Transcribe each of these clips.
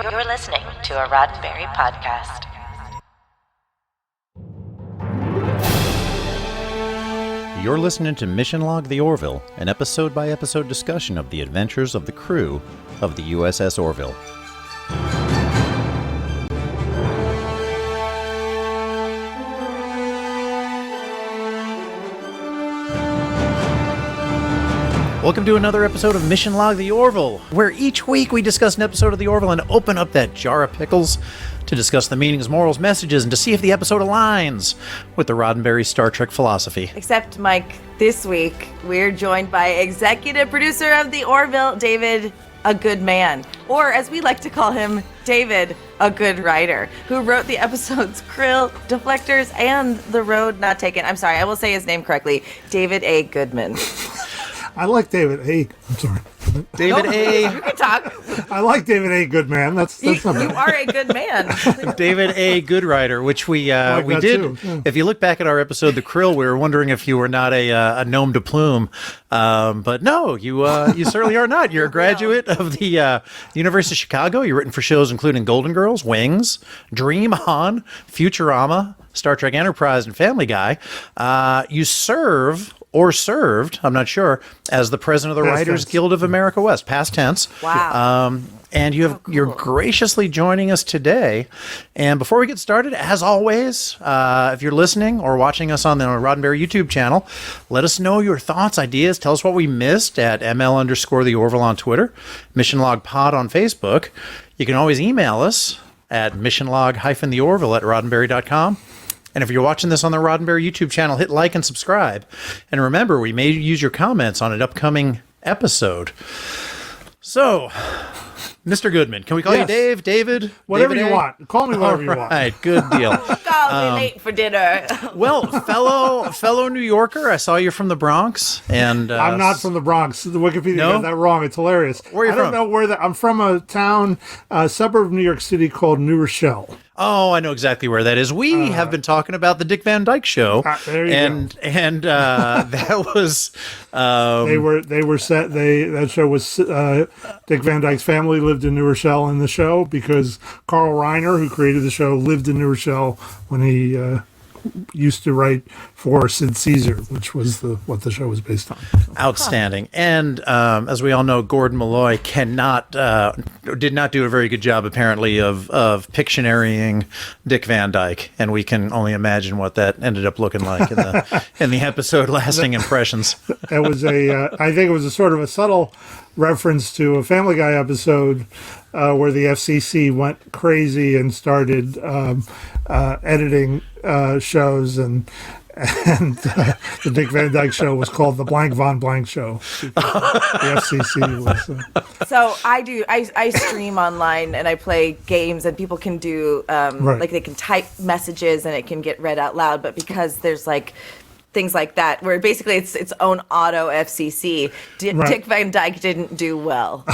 You're listening to a Roddenberry podcast. You're listening to Mission Log the Orville, an episode-by-episode discussion of the adventures of the crew of the USS Orville. Welcome to another episode of Mission Log the Orville, where each week we discuss an episode of the Orville and open up that jar of pickles to discuss the meanings, morals, messages, and to see if the episode aligns with the Roddenberry Star Trek philosophy. Except, Mike, this week we're joined by executive producer of the Orville, David, a good man. Or, as we like to call him, David, a good writer, who wrote the episodes Krill, Deflectors, and The Road Not Taken. I'm sorry, I will say his name correctly. David A. Goodman. I like David A. I'm sorry. David A. You can talk. I like David A. Goodman. That's You not bad. are a good man. David A. Goodwriter, which we like we that did. too, yeah. If you look back at our episode, The Krill, we were wondering if you were not a gnome de plume. But no, you certainly are not. You're a graduate of the University of Chicago. You've written for shows including Golden Girls, Wings, Dream On, Futurama, Star Trek Enterprise, and Family Guy. You served, I'm not sure, as the president of the Past Writers tense. Guild of America West, past tense. Wow. And you're graciously joining us today. And before we get started, as always, if you're listening or watching us on the Roddenberry YouTube channel, let us know your thoughts, ideas. Tell us what we missed at ML_the Orville on Twitter, Mission Log Pod on Facebook. You can always email us at missionlog-theorville at roddenberry.com. And if you're watching this on the Roddenberry YouTube channel, hit like and subscribe. And remember, we may use your comments on an upcoming episode. So, Mr. Goodman, can we call you Yes. Dave, David? Whatever David you A? want. Call me whatever you All want. right, good deal. Call me late for dinner. Well, fellow New Yorker, I saw you're from the Bronx, and I'm not from the Bronx. The Wikipedia No? got that wrong. It's hilarious. Where are you I don't from? know where that. I'm from a town, suburb of New York City called New Rochelle. Oh, I know exactly where that is. We have been talking about the Dick Van Dyke Show, there you and that was They were set. That show was Dick Van Dyke's family lived in New Rochelle in the show because Carl Reiner, who created the show, lived in New Rochelle when he used to write for Sid Caesar, which was what the show was based on. outstanding. And as we all know, Gordon Malloy did not do a very good job, apparently, of Pictionarying Dick Van Dyke, and we can only imagine what that ended up looking like in the episode lasting impressions. It was I think it was a sort of a subtle reference to a Family Guy episode where the FCC went crazy and started editing shows, and the Dick Van Dyke Show was called the Blank Von Blank Show. The FCC was. So I stream online and I play games, and people can do like they can type messages and it can get read out loud, but because there's like things like that where basically it's its own auto FCC, Dick Van Dyke didn't do well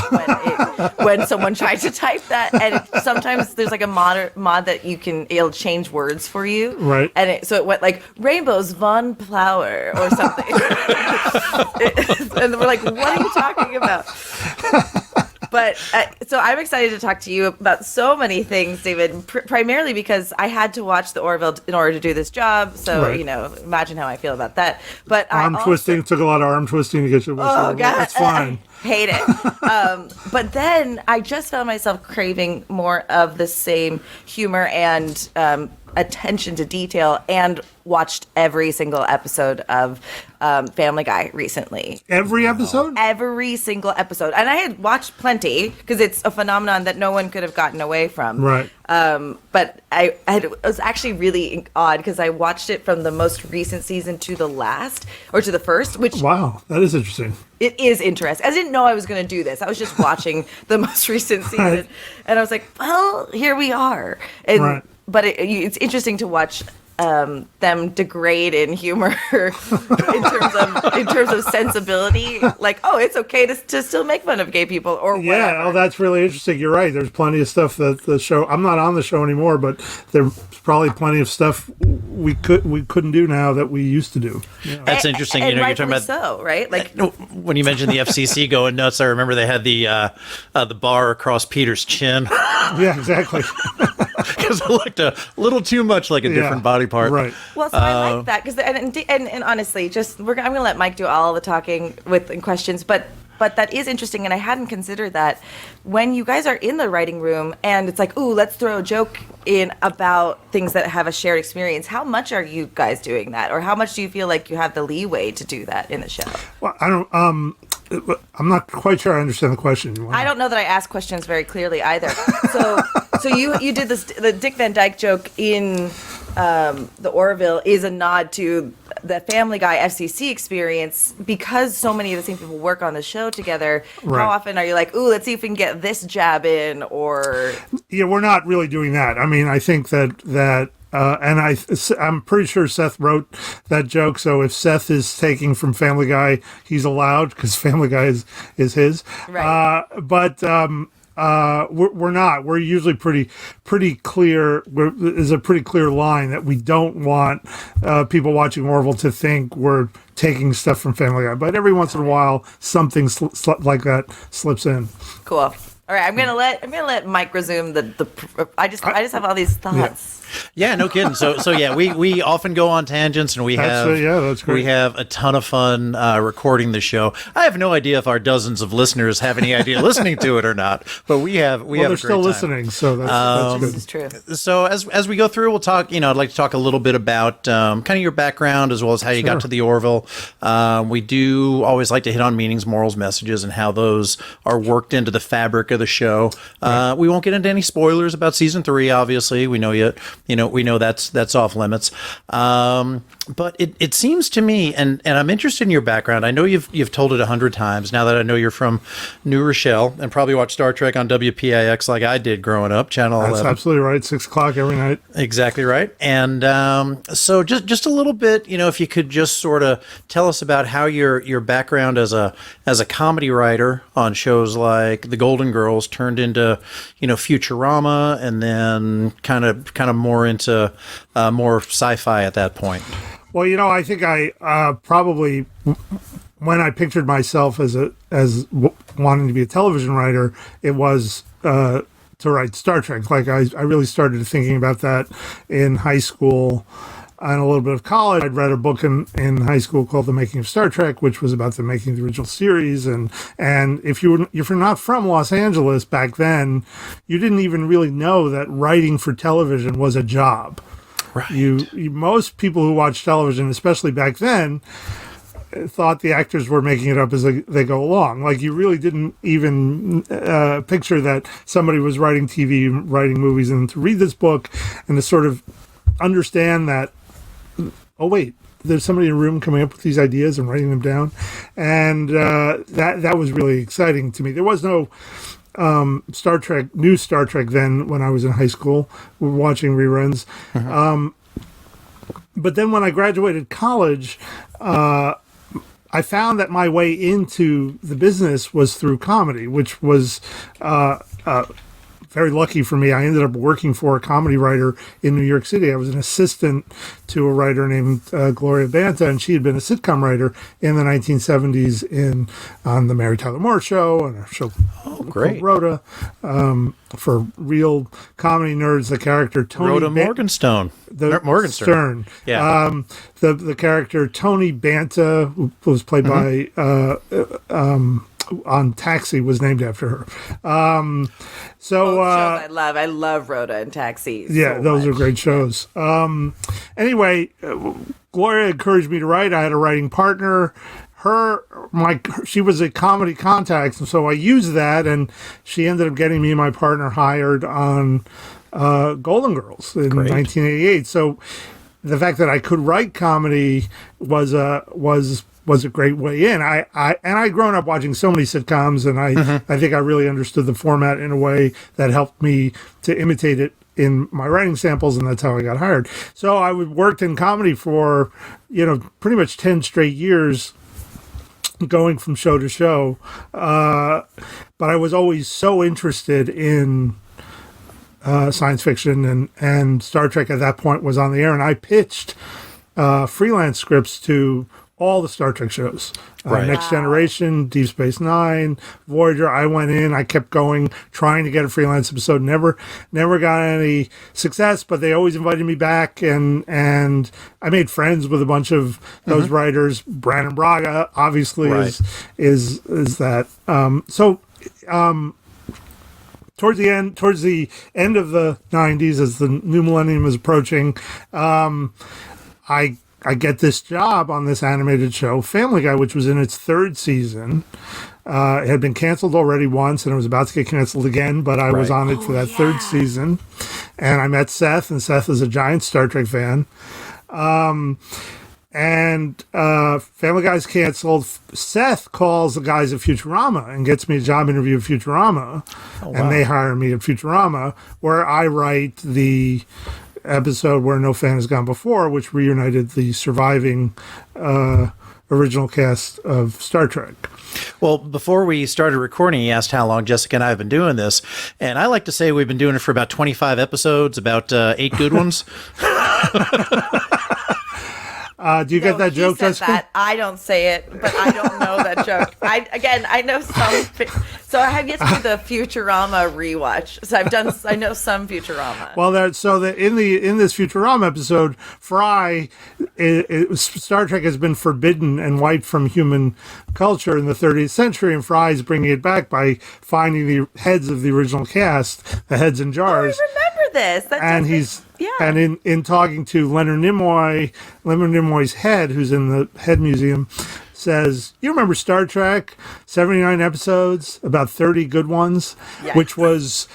when someone tried to type that, and sometimes there's like a mod that it'll change words for you, Right. and so it went like rainbows von Plower or something. And we're like, what are you talking about? But so I'm excited to talk to you about so many things, David, primarily because I had to watch the Orville in order to do this job. So, Right. Imagine how I feel about that. But Twisting. Took a lot of arm twisting to get you. Oh, God. That's fine. Hate it. But then I just found myself craving more of the same humor and attention to detail, and watched every single episode of Family Guy recently. Every episode? Every single episode. And I had watched plenty because it's a phenomenon that no one could have gotten away from. Right. But it was actually really odd because I watched it from the most recent season to the last, or to the first, which Wow, that is interesting. it is interesting. I didn't know I was going to do this. I was just watching the most recent season, Right. and I was like, well, here we are. And Right. But it's interesting to watch them degrade in humor in terms of sensibility. Like, oh, it's okay to still make fun of gay people or whatever. Yeah, oh, that's really interesting. You're right. There's plenty of stuff that the show. I'm not on the show anymore, but there's probably plenty of stuff we couldn't do now that we used to do. Yeah. That's interesting. And you're talking about so, right? Like when you mentioned the FCC going nuts, I remember they had the bar across Peter's chin. Yeah, exactly. Because it looked a little too much like a different body part. Right. Well, so I like that because and honestly, I'm going to let Mike do all the talking and questions, but that is interesting, and I hadn't considered that when you guys are in the writing room and it's like, ooh, let's throw a joke in about things that have a shared experience. How much are you guys doing that, or how much do you feel like you have the leeway to do that in the show? Well, I don't. I'm not quite sure I understand the question. I don't know that I ask questions very clearly either. So you did this. The Dick Van Dyke joke in the Orville is a nod to the Family Guy FCC experience because so many of the same people work on the show together. Right. How often are you like, ooh, let's see if we can get this jab in, or? Yeah, we're not really doing that. I mean, I think that. And I'm pretty sure Seth wrote that joke. So if Seth is taking from Family Guy, he's allowed because Family Guy is his. Right. We're not. We're usually pretty clear. There's a pretty clear line that we don't want people watching Orville to think we're taking stuff from Family Guy. But every once in a while, something like that slips in. Cool. All right, I'm gonna let Mike resume the. I just have all these thoughts. Yeah, no kidding. So yeah, we often go on tangents, and that's great. We have a ton of fun recording the show. I have no idea if our dozens of listeners have any idea listening to it or not, but we have. Well, they're still listening, so that's good. This is true. So as we go through, we'll talk. I'd like to talk a little bit about kind of your background as well as how you got to the Orville. We do always like to hit on meanings, morals, messages, and how those are worked into the fabric of the show. Right. We won't get into any spoilers about season 3. Obviously, we know we know that's off limits. But it seems to me, and I'm interested in your background. I know you've told it 100 times now that I know you're from New Rochelle and probably watched Star Trek on WPIX like I did growing up, Channel 11. That's absolutely right. 6 o'clock every night. Exactly right. And so just a little bit, if you could just sort of tell us about how your background as a comedy writer on shows like The Golden Girls turned into Futurama, and then kind of more into more sci-fi at that point. Well, I think I probably, when I pictured myself as wanting to be a television writer, it was to write Star Trek. Like I really started thinking about that in high school and a little bit of college. I'd read a book in high school called The Making of Star Trek, which was about the making of the original series. And if you're not from Los Angeles back then, you didn't even really know that writing for television was a job. Right. Most people who watch television, especially back then, thought the actors were making it up as they go along. Like you really didn't even picture that somebody was writing TV, writing movies, and to read this book and to sort of understand that, oh wait, there's somebody in a room coming up with these ideas and writing them down, and that was really exciting to me. There was no new Star Trek then when I was in high school. We were watching reruns. Mm-hmm. But then when I graduated college, I found that my way into the business was through comedy, which was very lucky for me. I ended up working for a comedy writer in New York City. I was an assistant to a writer named Gloria Banta, and she had been a sitcom writer in the 1970s on the Mary Tyler Moore Show and a show called Rhoda. For real comedy nerds, the character Tony Rhoda Morgenstern. Morgenstern. Yeah. The character Tony Banta, who was played mm-hmm. by on Taxi, was named after her. Shows I love Rhoda and Taxi. Yeah, so those much. are great shows. Anyway, Gloria encouraged me to write. I had a writing partner. She was a comedy contact, and so I used that, and she ended up getting me and my partner hired on Golden Girls in 1988. So the fact that I could write comedy was a great way in. I'd grown up watching so many sitcoms, and I think I really understood the format in a way that helped me to imitate it in my writing samples, and that's how I got hired. So I worked in comedy for, pretty much 10 straight years, going from show to show. But I was always so interested in science fiction, and Star Trek at that point was on the air, and I pitched freelance scripts to all the Star Trek shows. Right. Next Generation, Deep Space Nine, Voyager. I went in, I kept going, trying to get a freelance episode. Never got any success, but they always invited me back, and I made friends with a bunch of those writers. Brannon Braga, obviously, is that. Towards the end of the 90s, as the new millennium is approaching, I get this job on this animated show, Family Guy, which was in its third season. It had been canceled already once, and it was about to get canceled again, but I was on it for that third season. And I met Seth, and Seth is a giant Star Trek fan. And Family Guy's canceled. Seth calls the guys at Futurama and gets me a job interview at Futurama. And they hire me at Futurama, where I write the episode Where No Fan Has Gone Before, which reunited the surviving original cast of Star Trek. Well, before we started recording, he asked how long Jessica and I have been doing this. And I like to say we've been doing it for about 25 episodes, about 8 good ones. Do you get that joke, Jessica? I don't say it, but I don't know that joke. I know some. So I have yet to do the Futurama rewatch. So I know some Futurama. Well, in this Futurama episode, Fry, Star Trek has been forbidden and wiped from human culture in the 30th century, and Fry is bringing it back by finding the heads of the original cast, the heads in jars. Oh, I remember this. And in talking to Leonard Nimoy's head, who's in the head museum, says, "You remember Star Trek? 79 episodes, about 30 good ones," which was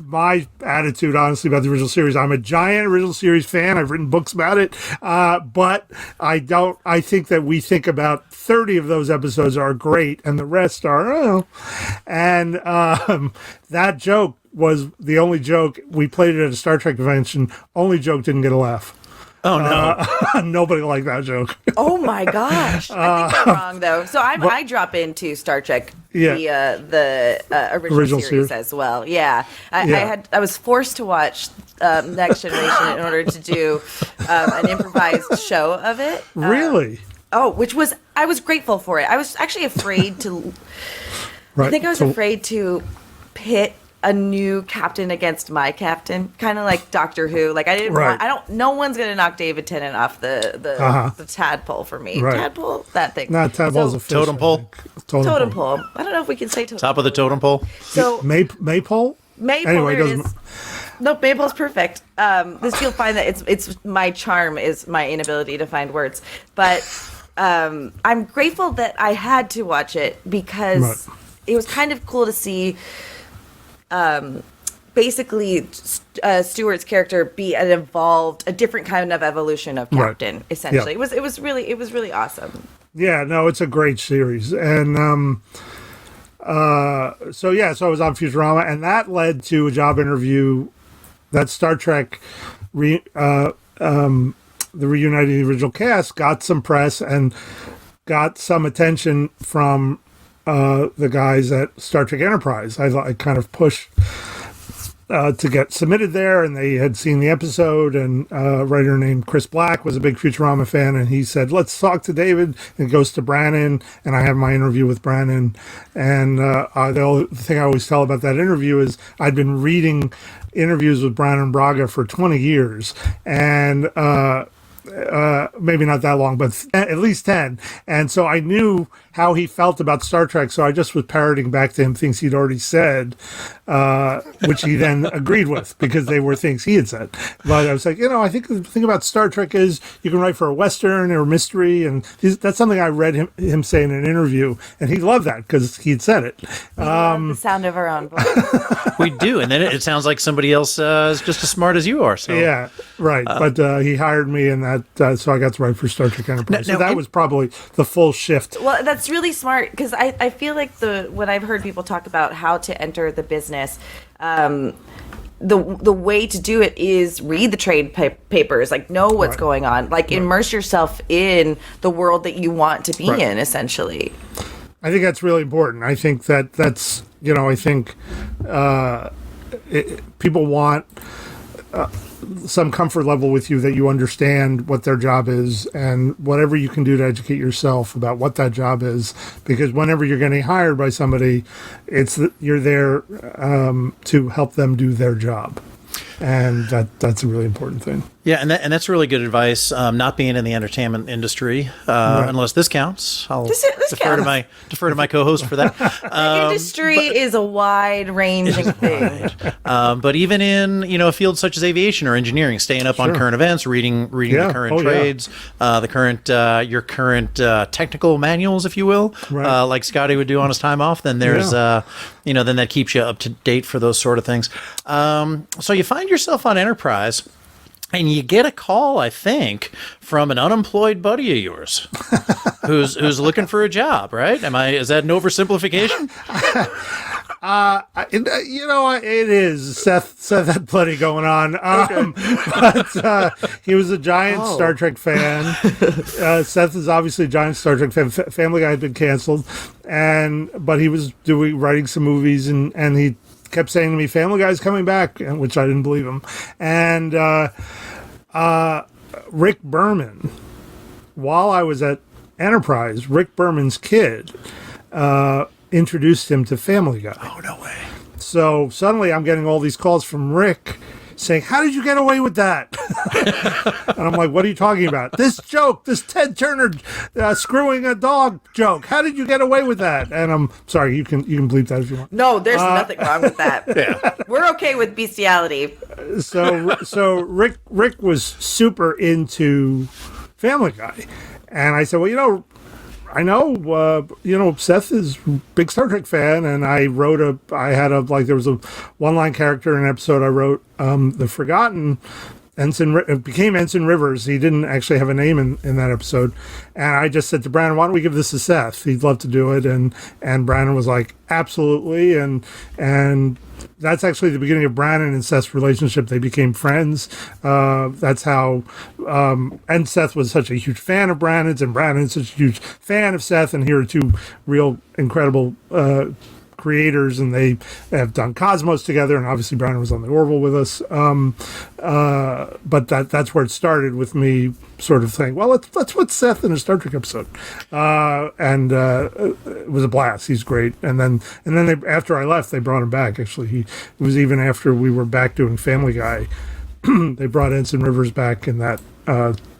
my attitude, honestly, about the original series. I'm a giant original series fan. I've written books about it, but I think that we think about 30 of those episodes are great, and the rest are, And that joke was the only joke. We played it at a Star Trek convention. Only joke didn't get a laugh. Oh, no. Nobody liked that joke. Oh, my gosh. I think I'm wrong, though. So I drop into Star Trek via the original series as well. Yeah. I was forced to watch Next Generation in order to do an improvised show of it. Really? I was grateful for it. I was actually afraid to... I think I was afraid to pit a new captain against my captain, kind of like Doctor Who. Like no one's gonna knock David Tennant off the tadpole for me. Right. Tadpole, that thing. Not tadpole's a fish. Totem pole. Totem pole. I don't know if we can say totem. Top of the totem pole. So maypole. Anyway, there it is. No, maypole's perfect. You'll find that it's my charm is my inability to find words, but I'm grateful that I had to watch it because it was kind of cool to see. Basically, Stewart's character be a different kind of evolution of Captain. Essentially, it was really awesome. Yeah, no, it's a great series, and so I was on Futurama, and that led to a job interview. That Star Trek, the reuniting the original cast, got some press and got some attention from. The guys at Star Trek Enterprise. I kind of pushed to get submitted there, and they had seen the episode, and a writer named Chris Black was a big Futurama fan, and he said, "Let's talk to David," and it goes to Brannon, and I have my interview with Brannon, and the thing I always tell about that interview is I'd been reading interviews with Brannon Braga for 20 years, and maybe not that long, but at least 10. And so I knew how he felt about Star Trek, so I just was parroting back to him things he'd already said, which he then agreed with because they were things he had said. But I was like, I think the thing about Star Trek is you can write for a Western or a mystery, and that's something I read him say in an interview, and he loved that because he'd said it. The sound of our own voice. We do, and then it sounds like somebody else is just as smart as you are. So yeah, right. But he hired me, and that so I got to write for Star Trek Enterprise. So that was probably the full shift. Well, that's really smart because I feel like when I've heard people talk about how to enter the business, the way to do it is read the trade papers, like know what's going on, like immerse yourself in the world that you want to be in, essentially. I think that's really important. I think that's I think people want some comfort level with you, that you understand what their job is and whatever you can do to educate yourself about what that job is. Because whenever you're getting hired by somebody, you're there to help them do their job. And that's a really important thing. Yeah, and that's really good advice. Not being in the entertainment industry, unless this counts, I'll defer to my co-host for that. Industry is a wide-ranging thing. But even in a field such as aviation or engineering, staying up on current events, reading the current trades, the current your current technical manuals, if you will, like Scotty would do on his time off. Then there's then that keeps you up to date for those sort of things. So you find yourself on Enterprise. And you get a call, I think, from an unemployed buddy of yours who's looking for a job, right? Is that an oversimplification? It is. Seth had plenty going on. But he was a giant Star Trek fan. Seth is obviously a giant Star Trek fan. Family Guy had been canceled, but he was writing some movies, and he kept saying to me, Family Guy's coming back, which I didn't believe him. And Rick Berman, while I was at Enterprise, Rick Berman's kid introduced him to Family Guy. Oh, no way. So suddenly I'm getting all these calls from Rick saying, how did you get away with that? And I'm like, what are you talking about? This joke, this Ted Turner screwing a dog joke. How did you get away with that? And I'm sorry, you can bleep that if you want. No, there's nothing wrong with that. We're okay with bestiality. So Rick was super into Family Guy. And I said, well, I know, Seth is a big Star Trek fan, and there was a one-line character in an episode I wrote, The Forgotten, it became Ensign Rivers. He didn't actually have a name in that episode. And I just said to Brandon, why don't we give this to Seth? He'd love to do it. And Brandon was like, absolutely. And that's actually the beginning of Brandon and Seth's relationship. They became friends. That's how, and Seth was such a huge fan of Brandon's, and Brandon's such a huge fan of Seth. And here are two real incredible creators, and they have done Cosmos together, and obviously Brandon was on the Orville with us. But that's where it started with me sort of saying, well, let's put Seth in a Star Trek episode. It was a blast. He's great. And then after I left, they brought him back. Actually, it was even after we were back doing Family Guy, they brought Ensign Rivers back in that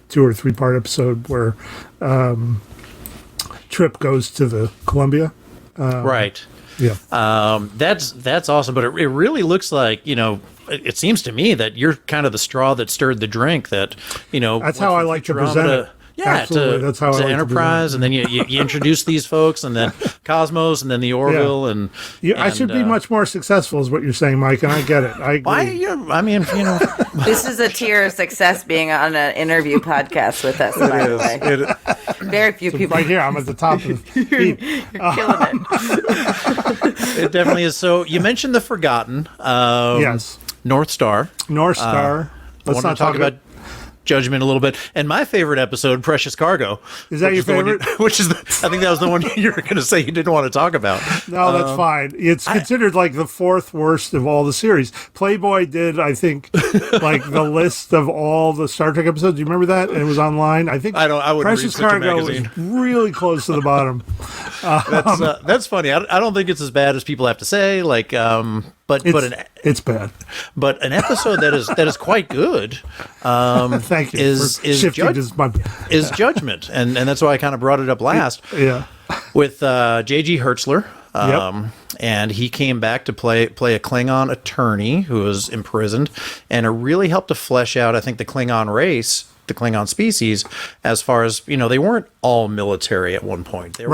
2 or 3 part episode where Trip goes to the Columbia. Right. Yeah. That's awesome, but it really looks like, it seems to me that you're kind of the straw that stirred the drink, that, that's how I like to present it. Yeah, absolutely. That's how I like Enterprise, and then you introduce these folks, and then Cosmos, and then the Orville, and I should be much more successful, is what you're saying, Mike, and I get it. I agree. This is a tier of success being on an interview podcast with us. By the way, very few people. Right here, I'm at the top of the heap. You're killing it. It definitely is. So you mentioned The Forgotten. Yes. North Star. Let's not talk about Judgment a little bit, and my favorite episode, Precious Cargo. Is that your favorite? I think that was the one you were going to say you didn't want to talk about. No, that's fine. It's considered like the 4th worst of all the series. Playboy did, I think, like the list of all the Star Trek episodes. Do you remember that? And it was online. I think I wouldn't Precious read such a Cargo magazine. was really close to the bottom. That's funny. I don't think it's as bad as people have to say. Like, it's bad. But an episode that is quite good. Thank you. Is Judgment, and that's why I kind of brought it up last. Yeah. With J.G. Hertzler. And he came back to play a Klingon attorney who was imprisoned, and it really helped to flesh out, I think, the Klingon race, the Klingon species, as far as, they weren't all military at one point. There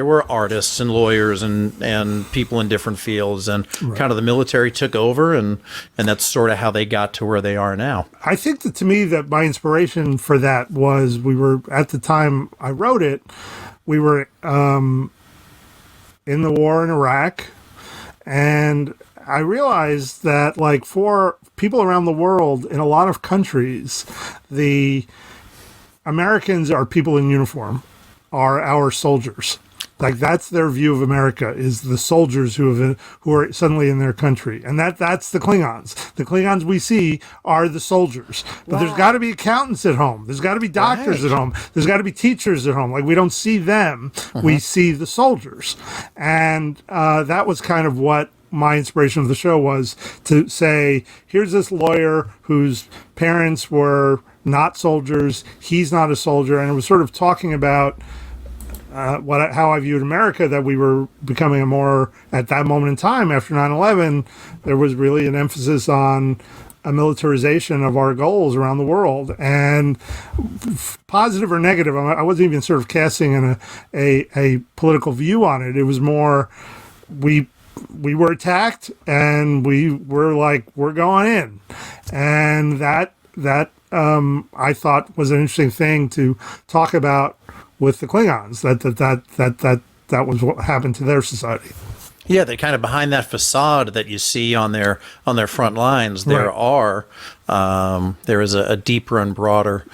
were artists and lawyers and people in different fields, and kind of the military took over, and that's sort of how they got to where they are now. I think that, to me, that my inspiration for that was, we were, at the time I wrote it, we were in the war in Iraq, and I realized that, like, for people around the world in a lot of countries, the Americans are people in uniform, are our soldiers. Like, that's their view of America, is the soldiers who are suddenly in their country. And that's the Klingons. The Klingons we see are the soldiers. But there's got to be accountants at home. There's got to be doctors at home. There's got to be teachers at home. Like, we don't see them. We see the soldiers. And that was kind of what my inspiration of the show was, to say, here's this lawyer whose parents were not soldiers. He's not a soldier. And it was sort of talking about how I viewed America, that we were becoming at that moment in time after 9/11, there was really an emphasis on a militarization of our goals around the world, and positive or negative. I wasn't even sort of casting a political view on it. It was more, we were attacked and we were like, we're going in. And that I thought was an interesting thing to talk about with the Klingons, that was what happened to their society. Yeah, they kind of behind that facade that you see on their front lines, there is a deeper and broader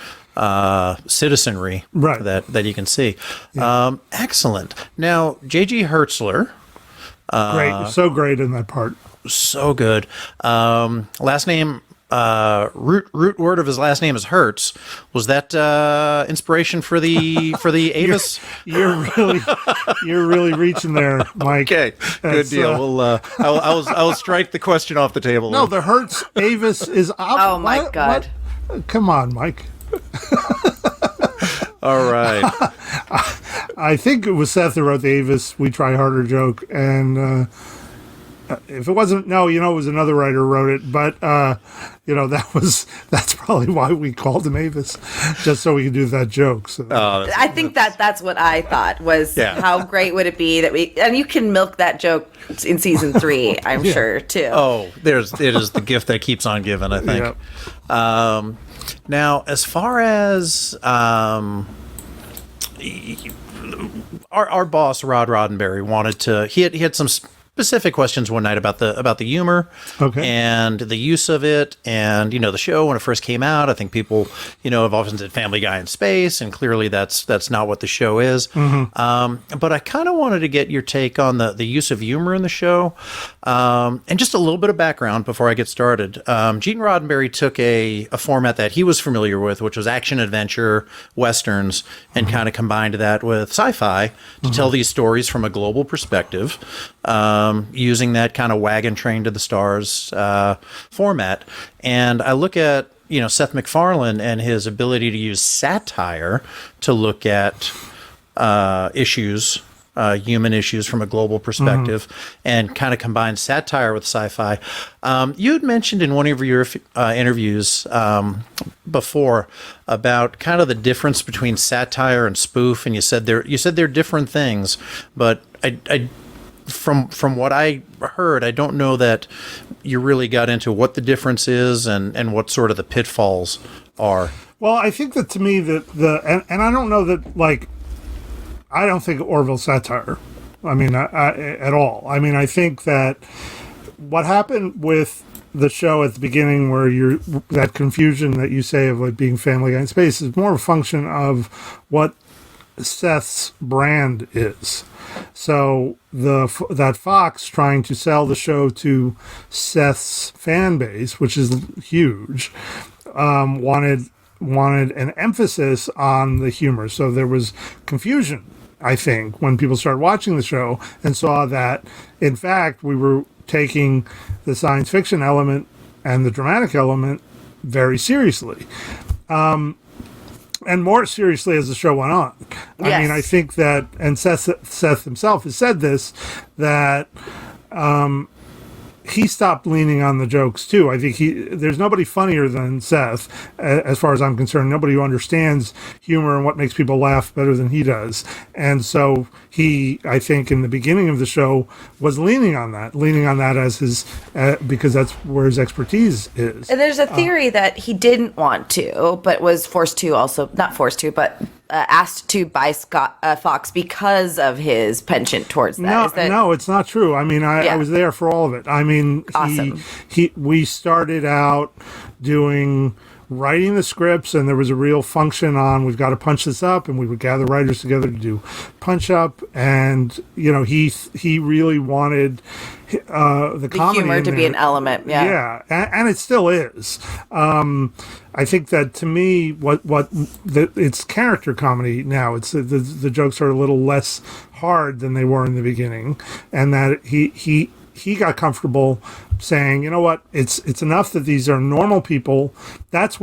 citizenry that you can see. Yeah. Excellent. Now, J.G. Hertzler, great, so great in that part, so good. Last name. Root word of his last name is Hertz. Was that inspiration for the Avis? You're really reaching there, Mike. Okay, good deal. I'll strike the question off the table. No, the Hertz Avis is opposite. Oh my God! What? Come on, Mike. All right. I think it was Seth who wrote the Avis "We Try Harder" joke, and if it wasn't, it was another writer who wrote it, but that's probably why we called him Avis, just so we could do that joke. So I think that's what I thought was, how great would it be and you can milk that joke in season 3, I'm sure too. Oh, it is the gift that keeps on giving, I think. Yep. Now, as far as our boss Rod Roddenberry he had some specific questions one night about the humor and the use of it, and the show when it first came out. I think people have often said Family Guy in space, and clearly that's not what the show is. But I kind of wanted to get your take on the use of humor in the show, and just a little bit of background before I get started. Gene Roddenberry took a format that he was familiar with, which was action adventure westerns, and kind of combined that with sci-fi to tell these stories from a global perspective. Using that kind of wagon train to the stars format. And I look at, Seth MacFarlane and his ability to use satire to look at issues, human issues from a global perspective, and kind of combine satire with sci-fi. You had mentioned in one of your interviews before about kind of the difference between satire and spoof, and you said they're different things, but I from what I heard, I don't know that you really got into what the difference is and what sort of the pitfalls are. Well, I think that to me and I don't know that, like, I don't think Orville's satire. I mean, at all. I mean, I think that what happened with the show at the beginning, where that confusion that you say of like being Family Guy in space, is more a function of what Seth's brand is. So that Fox trying to sell the show to Seth's fan base, which is huge, wanted an emphasis on the humor. So there was confusion, I think, when people started watching the show and saw that, in fact, we were taking the science fiction element and the dramatic element very seriously. And more seriously as the show went on. Yes. I mean, I think that, and Seth himself has said this, that he stopped leaning on the jokes too. I think there's nobody funnier than Seth, as far as I'm concerned. Nobody who understands humor and what makes people laugh better than he does. And so he, I think, in the beginning of the show, was leaning on that as his, because that's where his expertise is. And there's a theory that he didn't want to, but was forced to also, not forced to, but asked to buy Fox because of his penchant towards that. No, it's not true. I mean, I was there for all of it. I mean, awesome. We started out writing the scripts, and there was a real function on we've got to punch this up, and we would gather writers together to do punch up, and he really wanted the comedy humor to be an element. And it still is. I think that to me, it's character comedy now. It's the jokes are a little less hard than they were in the beginning, and that he got comfortable saying, you know what, it's enough that these are normal people. That's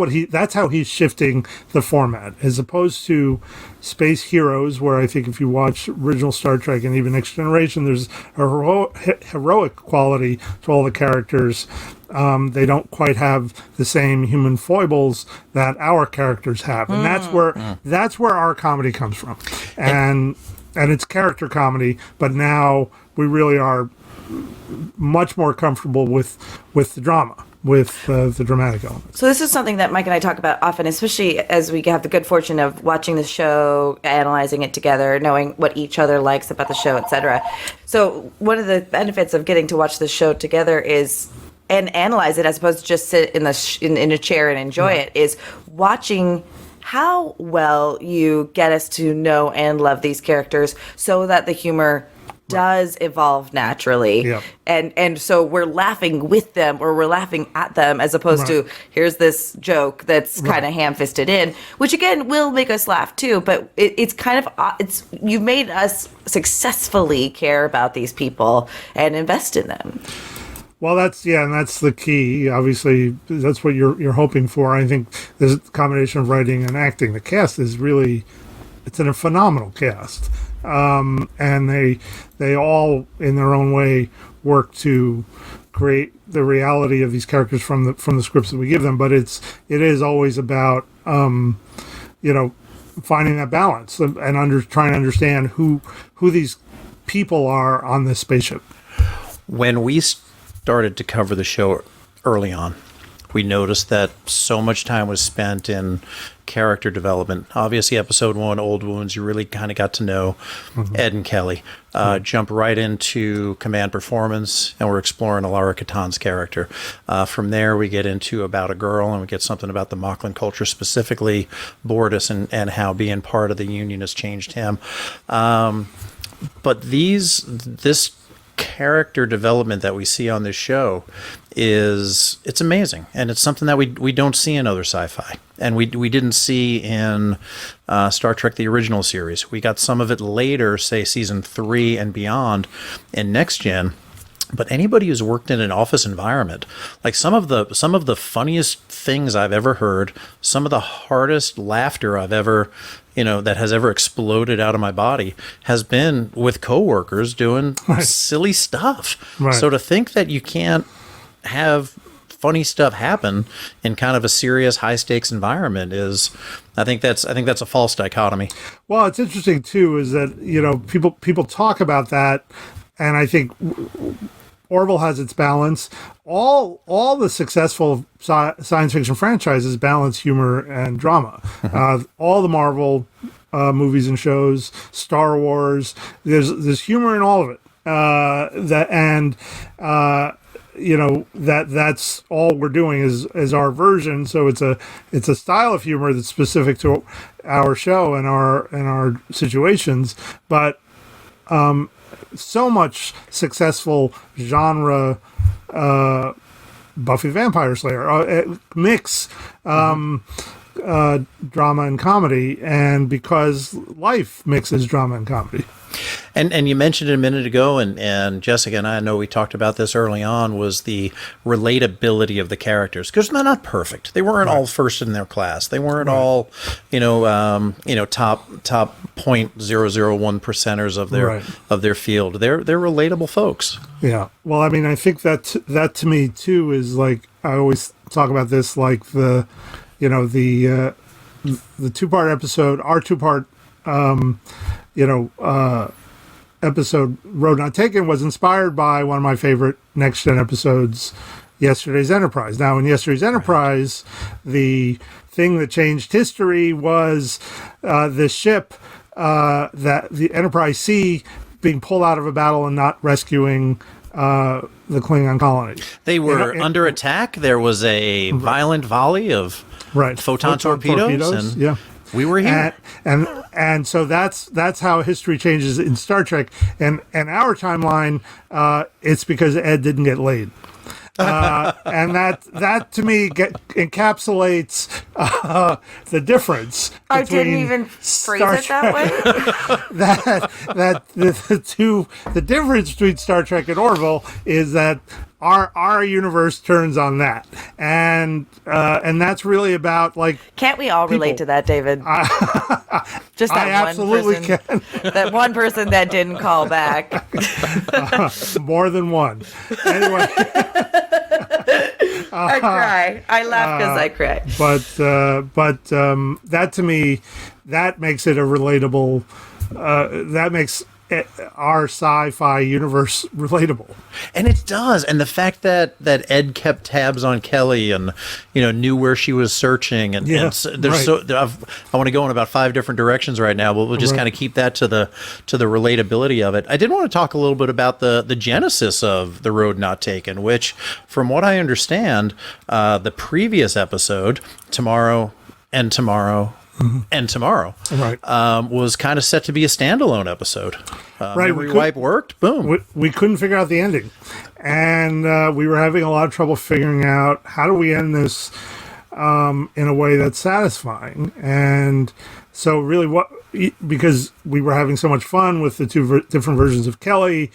how he's shifting the format, as opposed to Space Heroes, where I think if you watch original Star Trek and even Next Generation, there's a heroic quality to all the characters. They don't quite have the same human foibles that our characters have, and that's where our comedy comes from, and it's character comedy. But now we really are much more comfortable with the drama, with the dramatic elements. So this is something that Mike and I talk about often, especially as we have the good fortune of watching the show, analyzing it together, knowing what each other likes about the show, etc. So one of the benefits of getting to watch the show together is, and analyze it as opposed to just sit in a chair and enjoy it, is watching how well you get us to know and love these characters so that the humor does evolve naturally. Yep. And so we're laughing with them, or we're laughing at them, as opposed to here's this joke that's kind of ham-fisted in, which again will make us laugh too, but it's kind of, you've made us successfully care about these people and invest in them. Well, and that's the key. Obviously, that's what you're hoping for. I think this combination of writing and acting, the cast is really, it's a phenomenal cast. And they all, in their own way, work to create the reality of these characters from the scripts that we give them. But it is always about finding that balance and trying to understand who these people are on this spaceship. When we started to cover the show early on, we noticed that so much time was spent in character development. Obviously, episode 1, Old Wounds, you really kind of got to know Ed and Kelly. Jump right into Command Performance, and we're exploring Alara Katan's character. From there, we get into About a Girl, and we get something about the Moclan culture, specifically Bortus, and how being part of the Union has changed him. But this character development that we see on this show it's amazing, and it's something that we don't see in other sci-fi, and we didn't see in Star Trek the original series. We got some of it later, say season 3 and beyond in Next Gen. But anybody who's worked in an office environment, like some of the funniest things I've ever heard, some of the hardest laughter I've ever, that has ever exploded out of my body, has been with coworkers doing silly stuff. Right. So to think that you can't have funny stuff happen in kind of a serious, high stakes environment I think that's a false dichotomy. Well, it's interesting too, is that people talk about that, and I think Orville has its balance. All the successful science fiction franchises balance humor and drama. All the Marvel movies and shows, Star Wars, there's humor in all of it. That's all we're doing is our version. So it's a style of humor that's specific to our show and our situations, but so much successful genre Buffy the Vampire Slayer mix drama and comedy, and because life mixes drama and comedy. And you mentioned it a minute ago, and Jessica and I know we talked about this early on, was the relatability of the characters, because they're not perfect. They weren't all first in their class. They weren't all, top 0.001 percenters of their field. They're relatable folks. Yeah. Well, I mean, I think that to me too is like, I always talk about this, like the 2-part episode, our 2-part episode Road Not Taken was inspired by one of my favorite Next Gen episodes, Yesterday's Enterprise. Now, in Yesterday's Enterprise, the thing that changed history was the ship, that the Enterprise C being pulled out of a battle and not rescuing the Klingon colony. They were under attack. There was a violent volley of photon torpedoes, and we were here. And so that's how history changes in Star Trek. And our timeline, it's because Ed didn't get laid. And that to me encapsulates the difference. I didn't even phrase it that way. The difference between Star Trek and Orville is that our universe turns on that, and that's really about like. Can't we all relate to that, David? Just that I absolutely can. That one person that didn't call back. More than one. Anyway. I cry. I laugh because I cry. But that to me, that makes it a relatable. That makes our sci-fi universe relatable, and it does. And the fact that Ed kept tabs on Kelly and knew where she was searching, and there's I want to go in about 5 different directions right now, but we'll just kind of keep that to the relatability of it. I did want to talk a little bit about the genesis of The Road Not Taken, which, from what I understand, the previous episode, Tomorrow and Tomorrow. And Tomorrow was kind of set to be a standalone episode. Memory wipe worked. Boom. We couldn't figure out the ending, and we were having a lot of trouble figuring out how do we end this in a way that's satisfying. And so, really, because we were having so much fun with the 2 different versions of Kelly,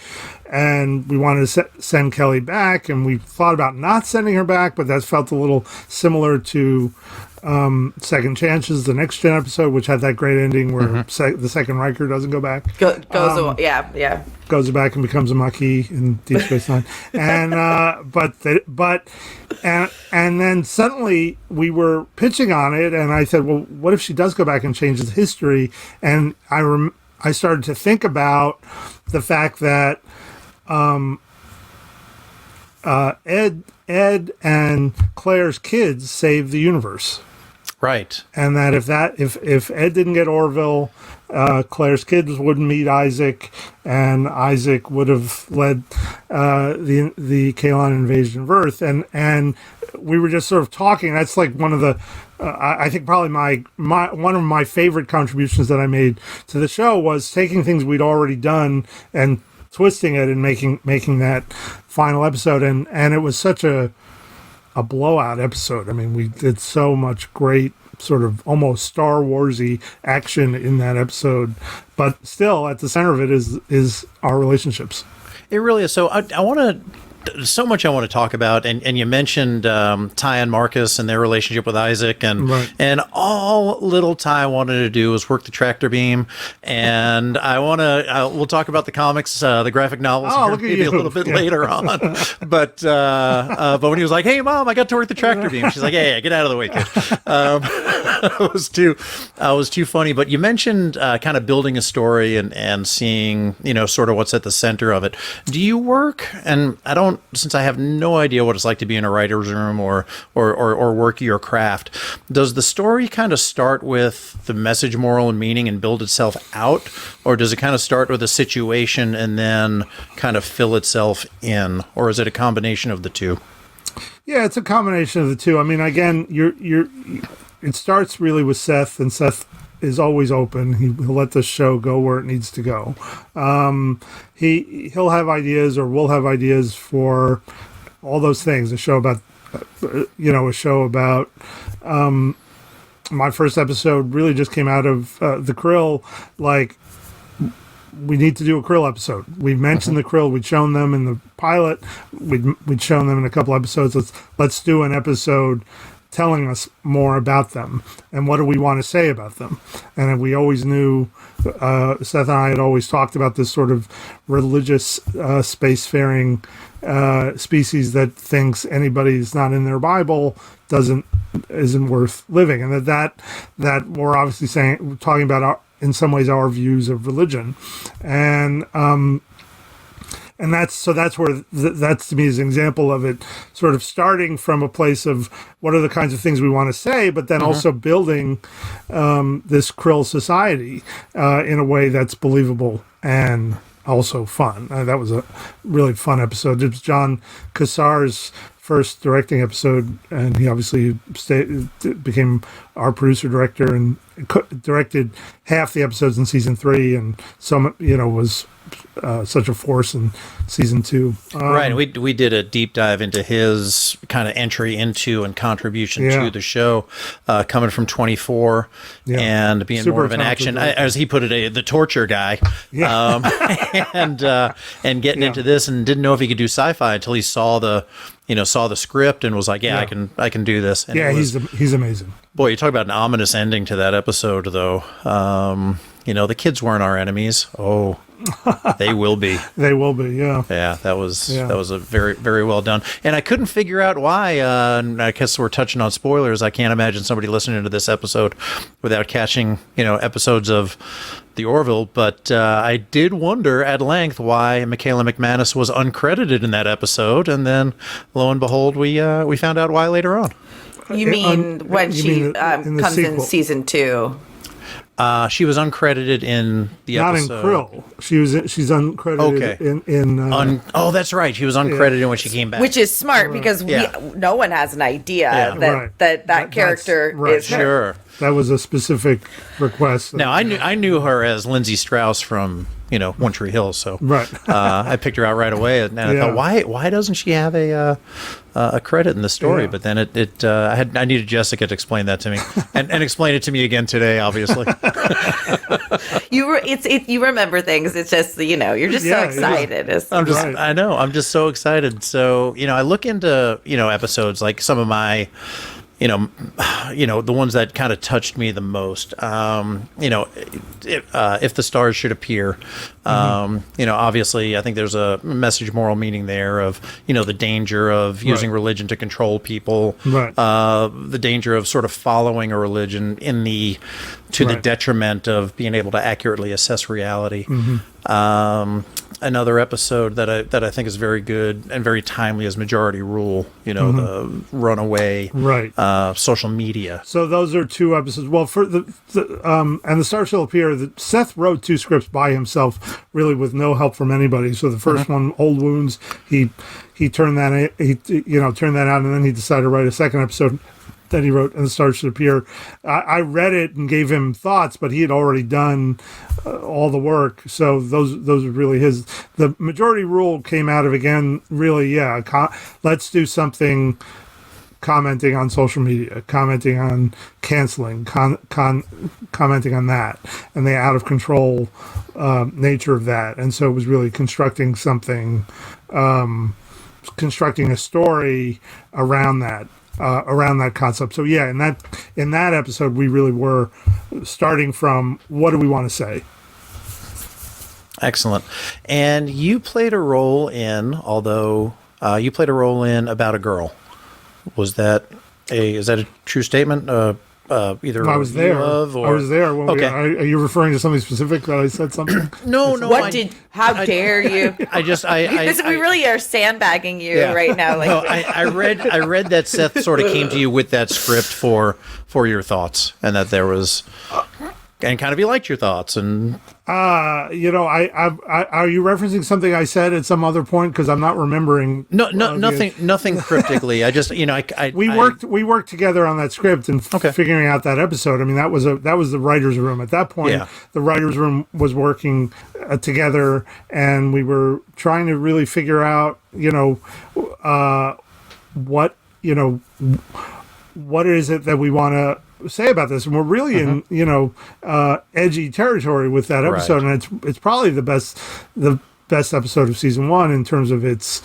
and we wanted to send Kelly back, and we thought about not sending her back, but that felt a little similar to Second Chances, the Next Gen episode, which had that great ending where the second Riker doesn't go back. Goes back and becomes a Maquis in Deep Space Nine, and and then suddenly we were pitching on it, and I said, well, what if she does go back and change the history? And I started to think about the fact that Ed and Claire's kids saved the universe. Right. And that if Ed didn't get Orville, Claire's kids wouldn't meet Isaac, and Isaac would have led the Kalan invasion of Earth. And we were just sort of talking. That's like one of the, I think probably one of my favorite contributions that I made to the show was taking things we'd already done and twisting it and making that final episode. And it was such a blowout episode. I mean, we did so much great sort of almost Star Wars-y action in that episode, but still at the center of it is our relationships. It really is. So I want to so much I want to talk about, and you mentioned Ty and Marcus and their relationship with Isaac, and all little Ty wanted to do was work the tractor beam, and we'll talk about the comics, the graphic novels, maybe a little bit later on, but when he was like, "Hey Mom, I got to work the tractor beam," she's like, "Hey, get out of the way, kid." It was too funny. But you mentioned kind of building a story and seeing sort of what's at the center of it. Do you work? And since I have no idea what it's like to be in a writer's room or work your craft, does the story kind of start with the message, moral, and meaning and build itself out? Or does it kind of start with a situation and then kind of fill itself in? Or is it a combination of the two? Yeah, it's a combination of the two. I mean, again, it starts really with Seth, and Seth is always open. He'll let the show go where it needs to go. He'll have ideas, or we'll have ideas for all those things. A show about my first episode really just came out of the Krill. Like, we need to do a Krill episode. We mentioned the Krill. We'd shown them in the pilot. We'd shown them in a couple episodes. Let's do an episode telling us more about them and what do we want to say about them. And we always knew, Seth and I had always talked about this sort of religious spacefaring species that thinks anybody who's not in their Bible isn't worth living, and that we're obviously talking about in some ways our views of religion, and And that's where that's to me is an example of it sort of starting from a place of what are the kinds of things we want to say, but then also building this Krill society in a way that's believable and also fun. That was a really fun episode. It was John Cassar's first directing episode, and he obviously became our producer director and directed half the episodes in season 3, and some was such a force in season 2. Right, we did a deep dive into his kind of entry into and contribution to the show, coming from 24 and being more of an action, as he put it, the torture guy, and getting into this, and didn't know if he could do sci-fi until he saw the script and was like, I can do this. And he's amazing. Boy, you talk about an ominous ending to that episode, though. The kids weren't our enemies. Oh, they will be. They will be. Yeah. Yeah, that was a very, very well done. And I couldn't figure out why. And I guess we're touching on spoilers. I can't imagine somebody listening to this episode without catching episodes of the Orville. But I did wonder at length why Michaela McManus was uncredited in that episode. And then, lo and behold, we found out why later on. You mean when she comes sequel. in season 2? She was uncredited in the episode. Not in Krill. She's uncredited in that's right. She was uncredited when she came back. Which is smart because no one has an idea that character is her. Sure. That was a specific request. Now, I knew her as Lindsay Strauss from One Tree Hill, so I picked her out right away, and I thought, why doesn't she have a credit in the story? But then I needed Jessica to explain that to me, and explain it to me again today. Obviously, you remember things. It's just you're just so excited. I know. I'm just so excited. So I look into episodes like some of my. The ones that kind of touched me the most, if the stars should appear, obviously I think there's a message, moral meaning there of, the danger of using religion to control people, the danger of sort of following a religion to the detriment of being able to accurately assess reality. Another episode that I think is very good and very timely is Majority Rule, the runaway, social media. So those are 2 episodes. Well, for and the Stars Shall Appear, Seth wrote 2 scripts by himself, really with no help from anybody. So the first one, Old Wounds, he turned that out, and then he decided to write a second episode that he wrote, and the Stars Should Appear. I read it and gave him thoughts, but he had already done all the work, so those are really his. The Majority Rule came out of, again, really, let's do something commenting on social media, commenting on canceling, commenting on that, and the out of control nature of that. And so it was really constructing something, constructing a story around that. Around that concept. So in that episode, we really were starting from what do we want to say. Excellent. And you played a role in About a Girl. Is that a true statement? Either I was there. Or... I was there. Are you referring to something specific that I said something? No. How dare you? We really are sandbagging you right now. Like, no, I read that Seth sort of came to you with that script for your thoughts, and that there was, and kind of he liked your thoughts, and are you referencing something I said at some other point? Because I'm not remembering. Nothing cryptically. I just we worked together on that script and figuring out that episode. I mean, that was the writers' room at that point. Yeah. The writers' room was working together, and we were trying to really figure out what is it that we want to say about this, and we're really in edgy territory with that episode, and it's probably the best episode of season 1 in terms of its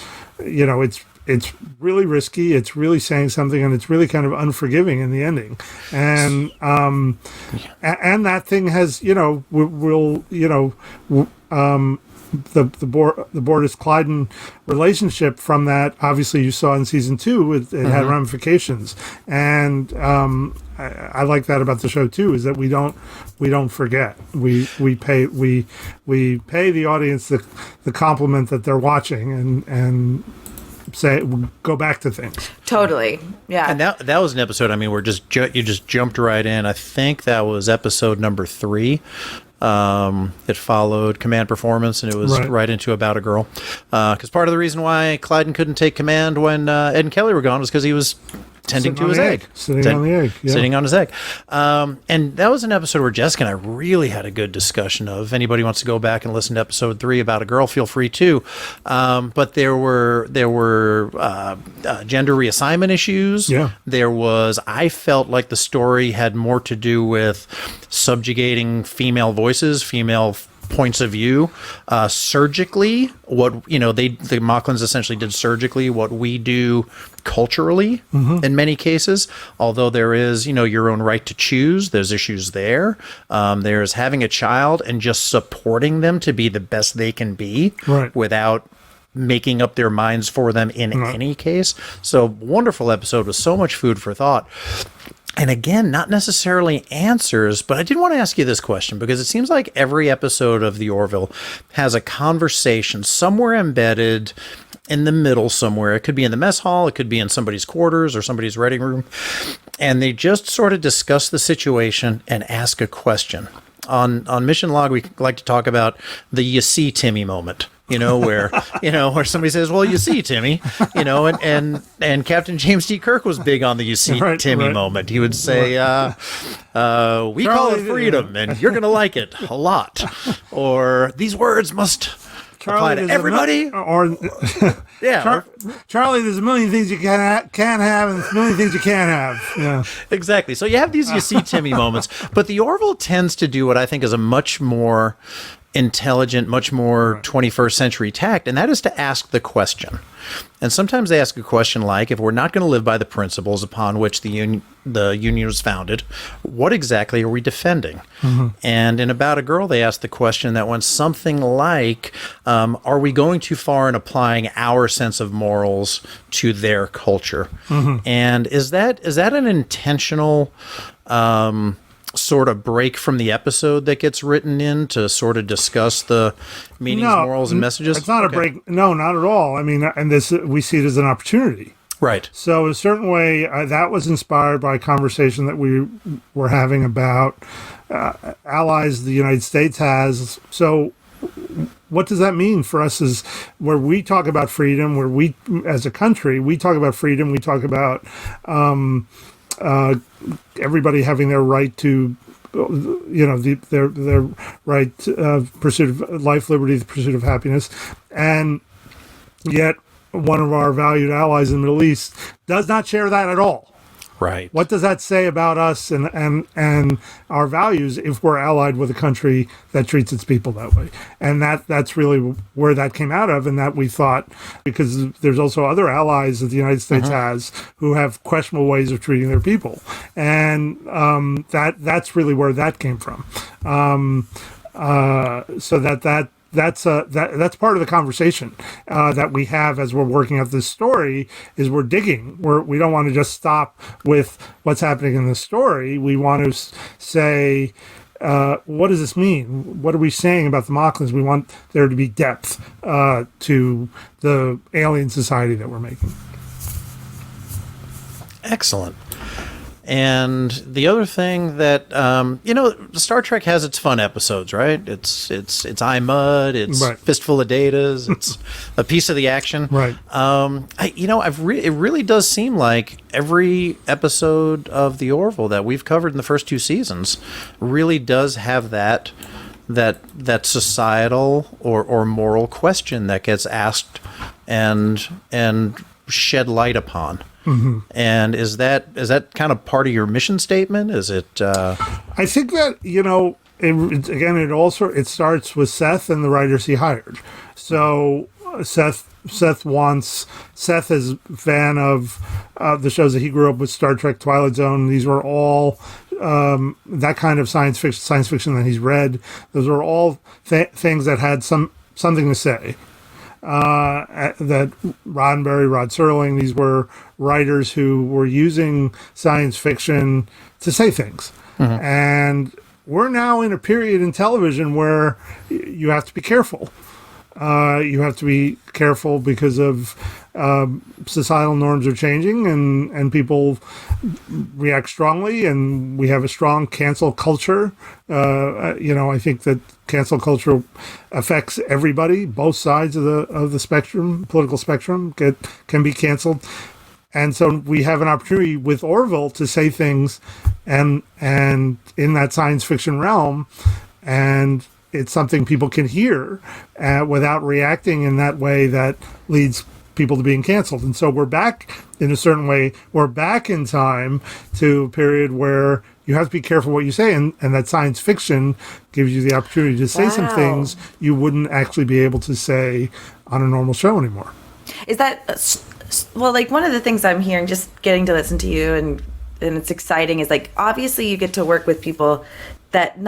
really risky, it's really saying something, and it's really kind of unforgiving in the ending, and that thing has the Bortus Clyden relationship from that, obviously you saw in season 2, it had ramifications, and I like that about the show too, is that we don't forget. We pay the audience the compliment that they're watching, and say, go back to things. Totally. Yeah. And that was an episode, I mean, where you just jumped right in. I think that was episode number 3. It followed Command Performance, and it was right into About a Girl. Because part of the reason why Clyden couldn't take command when Ed and Kelly were gone was because he was tending to his egg. Sitting on the egg. Yeah. Sitting on his egg. And that was an episode where Jessica and I really had a good discussion of. If anybody wants to go back and listen to episode 3 About a Girl, feel free to. But there were gender reassignment issues. Yeah. There was, I felt like the story had more to do with subjugating female voices, female points of view, surgically. What the Mocklins essentially did surgically what we do culturally in many cases. Although there is your own right to choose, there's issues there. There's having a child and just supporting them to be the best they can be, without making up their minds for them in any case. So wonderful episode with so much food for thought. And again, not necessarily answers, but I did want to ask you this question, because it seems like every episode of The Orville has a conversation somewhere embedded in the middle somewhere. It could be in the mess hall, it could be in somebody's quarters or somebody's writing room. And they just sort of discuss the situation and ask a question. On Mission Log, we like to talk about the "you see Timmy" moment. Where somebody says, "Well, you see, Timmy," and Captain James D. Kirk was big on the "you see, Timmy" moment. He would say, "We call it freedom, and you're going to like it a lot," or "These words must apply to everybody." Charlie, there's a million things you can have, and a million things you can't have. Yeah, exactly. So you have these "you see, Timmy" moments, but the Orville tends to do what I think is a much more intelligent, much more 21st century tact, and that is to ask the question. And sometimes they ask a question like, if we're not going to live by the principles upon which the Union was founded, what exactly are we defending? And in About a Girl, they asked the question that went something like, are we going too far in applying our sense of morals to their culture? And is that an intentional sort of break from the episode that gets written in to sort of discuss the meanings, morals, and messages? It's not a break. No, not at all. I mean, and this, we see it as an opportunity. Right. So in a certain way, that was inspired by a conversation that we were having about allies the United States has. So what does that mean for us, is where we talk about freedom, where we, as a country, we talk about freedom, we talk about everybody having their right to, their right to pursuit of life, liberty, the pursuit of happiness, and yet one of our valued allies in the Middle East does not share that at all. Right. What does that say about us and our values if we're allied with a country that treats its people that way? And that's really where that came out of, and that we thought, because there's also other allies that the United States has who have questionable ways of treating their people. And that's really where that came from. So that's part of the conversation that we have as we're working out this story, is we're digging. We don't want to just stop with what's happening in the story. We want to say, what does this mean? What are we saying about the Mocklins? We want there to be depth to the alien society that we're making. Excellent. And the other thing that, Star Trek has its fun episodes, right? It's I Mud, it's Fistful of Datas, it's a piece of the action. Right. It really does seem like every episode of The Orville that we've covered in the first 2 seasons really does have that societal or moral question that gets asked and shed light upon. And is that kind of part of your mission statement? Is it? I think that it starts with Seth and the writers he hired. So Seth is a fan of the shows that he grew up with, Star Trek, Twilight Zone. These were all that kind of science fiction that he's read. Those are all things that had some something to say. That Roddenberry, Rod Serling, these were writers who were using science fiction to say things. And we're now in a period in television where you have to be careful. You have to be careful because of societal norms are changing and people react strongly, and we have a strong cancel culture. I think that cancel culture affects everybody. Both sides of the spectrum, political spectrum, can be canceled. And so we have an opportunity with Orville to say things and in that science fiction realm, and it's something people can hear without reacting in that way that leads people to being canceled. And so we're back in a certain way. We're back in time to a period where you have to be careful what you say, and that science fiction gives you the opportunity to say some things you wouldn't actually be able to say on a normal show anymore. Is that, well, like one of the things I'm hearing, just getting to listen to you and it's exciting, is like, obviously you get to work with people that and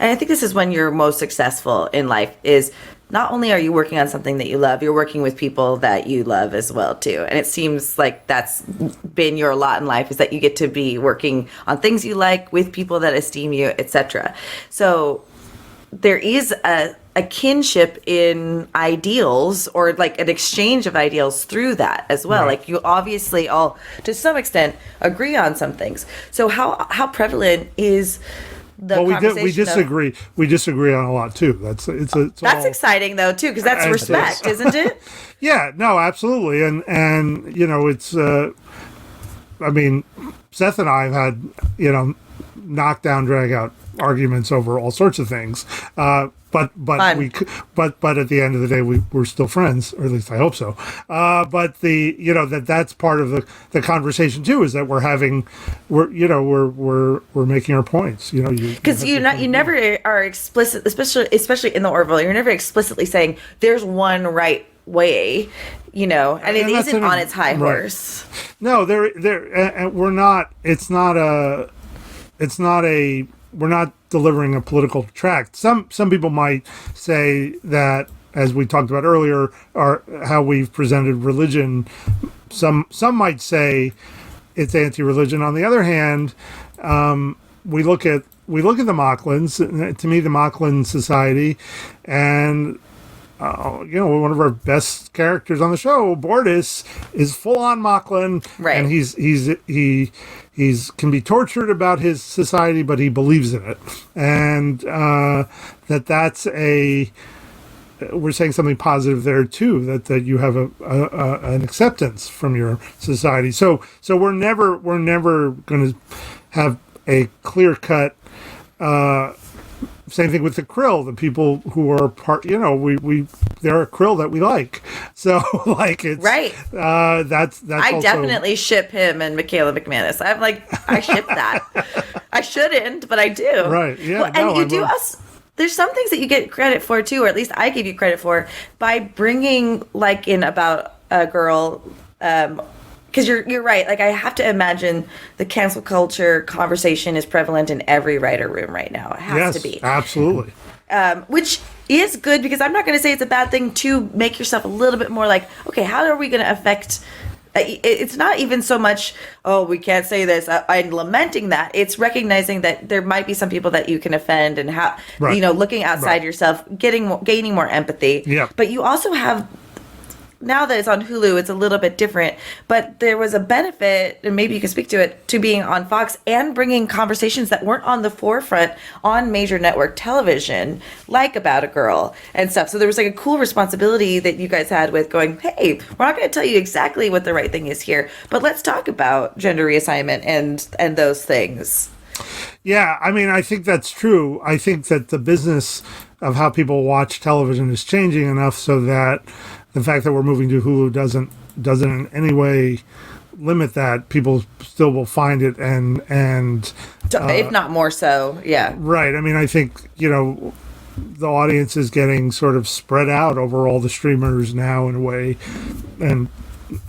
I think this is when you're most successful in life, is not only are you working on something that you love, you're working with people that you love as well too. And it seems like that's been your lot in life, is that you get to be working on things you like with people that esteem you, etc. So there is a kinship in ideals, or like an exchange of ideals through that as well. Right. Like you obviously all, to some extent, agree on some things. So how prevalent is the conversation? We disagree. We disagree on a lot too. That's exciting though too, because that's respect, isn't it? Yeah. No. Absolutely. And it's. I mean, Seth and I have had knockdown, drag out arguments over all sorts of things. But at the end of the day, we're still friends, or at least I hope so. But that's part of the conversation too, is that we're making our points. Because you never are explicit, especially in the Orville. You're never explicitly saying there's one right way, and it isn't on its high horse. No, we're not. We're not delivering a political tract. Some people might say that, as we talked about earlier, or how we've presented religion. Some might say it's anti-religion. On the other hand, we look at the Mocklins. To me, the Mocklin Society, and one of our best characters on the show, Bortus, is full on Mocklin, right? And he can be tortured about his society, but he believes in it, and we're saying something positive there too. That you have an acceptance from your society. So we're never going to have a clear cut. Same thing with the krill. The people who are part, they're a krill that we like. So like it's right. That's I also, definitely ship him and Michaela McManus. I ship that. I shouldn't, but I do. Right. Yeah. There's some things that you get credit for too, or at least I give you credit for, by bringing like in about a girl. Because you're right. Like, I have to imagine the cancel culture conversation is prevalent in every writer room right now. It has to be. Yes, absolutely. Which is good, because I'm not going to say it's a bad thing to make yourself a little bit more like, okay, how are we going to affect... It's not even so much, oh, we can't say this. I'm lamenting that. It's recognizing that there might be some people that you can offend, and how, looking outside yourself, gaining more empathy. Yeah. But you also have... Now that it's on Hulu, it's a little bit different, but there was a benefit, and maybe you can speak to it, to being on Fox and bringing conversations that weren't on the forefront on major network television, like About a Girl and stuff. So there was like a cool responsibility that you guys had with going, hey, we're not going to tell you exactly what the right thing is here, but let's talk about gender reassignment and those things. Yeah, I mean, I think that's true. I think that the business of how people watch television is changing enough so that the fact that we're moving to Hulu doesn't in any way limit that. People still will find it, and if not more so, yeah. Right. I mean, I think the audience is getting sort of spread out over all the streamers now in a way, and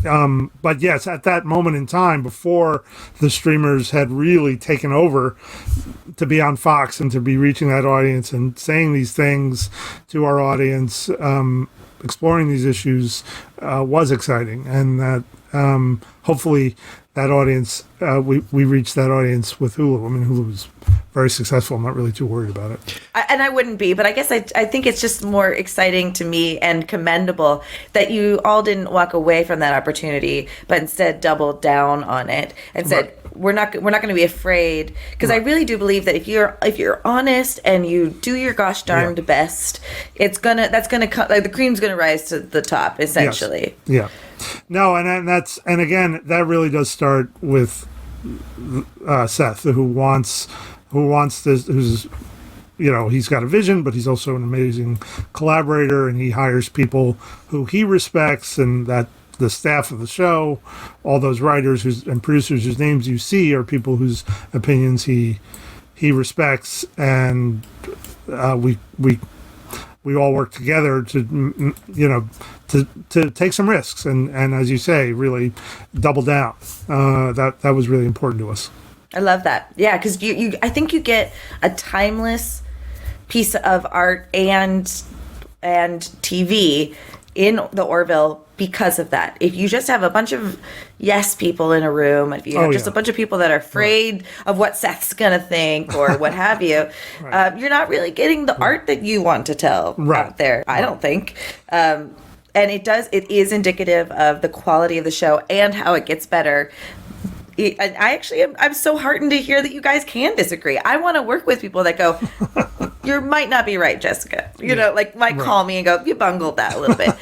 but yes, at that moment in time, before the streamers had really taken over, to be on Fox and to be reaching that audience and saying these things to our audience, exploring these issues, was exciting, and that hopefully that audience, we reached that audience with Hulu. I mean, Hulu was very successful. I'm not really too worried about it. And I wouldn't be, but I guess I think it's just more exciting to me and commendable that you all didn't walk away from that opportunity, but instead doubled down on it and said, we're not going to be afraid, because I really do believe that if you're honest and you do your gosh darned best, that's gonna come, like the cream's gonna rise to the top, essentially. Yes. Yeah. No, and again, that really does start with Seth, who wants this, who's, he's got a vision, but he's also an amazing collaborator, and he hires people who he respects, and that the staff of the show, all those writers and producers whose names you see are people whose opinions he respects, and we all work together to take some risks and as you say, really double down. That was really important to us. I love that. Yeah, because I think you get a timeless piece of art and TV in the Orville because of that. If you just have a bunch of yes people in a room, if you have a bunch of people that are afraid of what Seth's gonna think or what have you, you're not really getting the art that you want to tell out there. I don't think. And it is indicative of the quality of the show and how it gets better. I'm so heartened to hear that you guys can disagree. I want to work with people that go, you might not be right, Jessica. Might call me and go, you bungled that a little bit.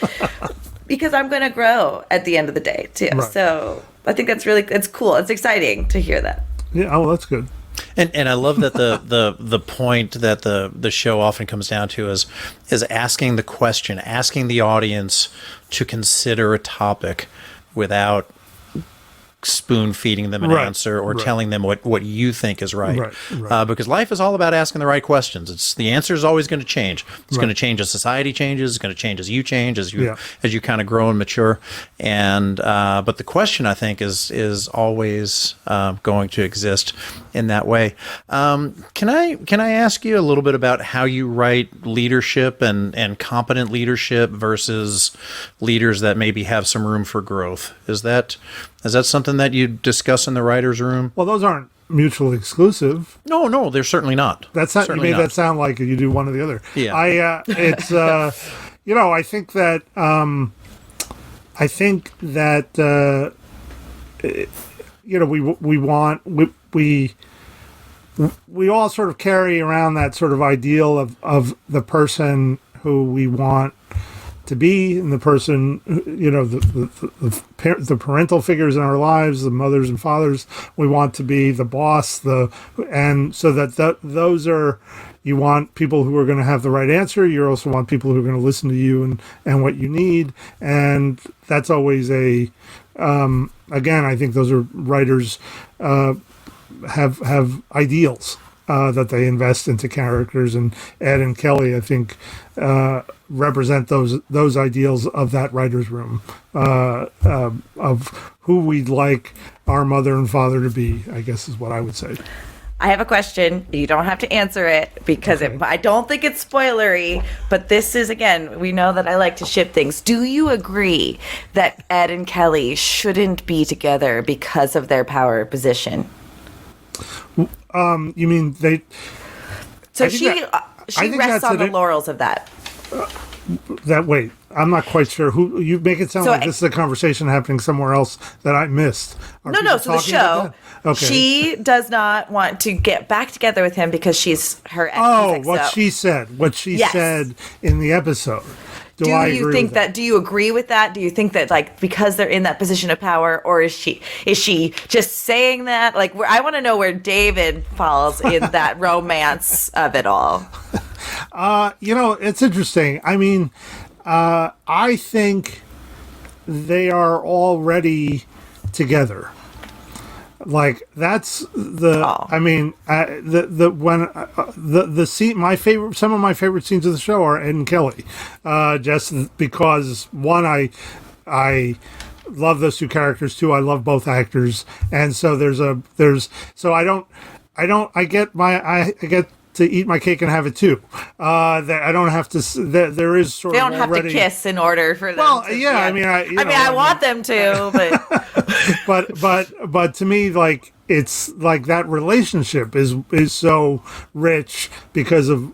Because I'm going to grow at the end of the day, too. Right. So I think it's cool. It's exciting to hear that. Yeah, oh, that's good. And I love that the point that the show often comes down to is asking the question, asking the audience to consider a topic without spoon feeding them an answer or telling them what you think is right. Because life is all about asking the right questions. The answer is always going to change. It's going to change as society changes. It's going to change as you change, as you kind of grow and mature. And but the question, I think, is always going to exist in that way. Can I ask you a little bit about how you write leadership and competent leadership versus leaders that maybe have some room for growth? Is that something that you discuss in the writer's room? Well, those aren't mutually exclusive. No, they're certainly not. That's not, you made that sound like you do one or the other. Yeah. I think that we all sort of carry around that sort of ideal of the person who we want to be, and the person, the parental figures in our lives, the mothers and fathers we want to be, the boss, and so those are, you want people who are going to have the right answer. You also want people who are going to listen to you and what you need, and that's always again, I think those are writers have ideals that they invest into characters, and Ed and Kelly, I think, represent those ideals of that writer's room, of who we'd like our mother and father to be, I guess is what I would say. I have a question. You don't have to answer it because I don't think it's spoilery, but this is, again, we know that I like to ship things. Do you agree that Ed and Kelly shouldn't be together because of their power position? You mean they... So she rests on the laurels of that. Wait, I'm not quite sure who you make it sound like this is a conversation happening somewhere else that I missed. No. So the show, she does not want to get back together with him because she's her ex. Oh, she said in the episode. Do you think that? Do you agree with that? Do you think that, like, because they're in that position of power, or is she just saying that? Like, I want to know where David falls in that romance of it all. It's interesting. I mean, I think they are already together. Like, that's the. Oh. I mean, the scene. Some of my favorite scenes of the show are Ed and Kelly, just because one, I love those two characters too. I love both actors, and so I get to eat my cake and have it too. That I don't have to. There is sort They of don't have already, to kiss in order for them. Well, to, yeah. I mean, I want them to, but but to me, like, it's like that relationship is so rich because of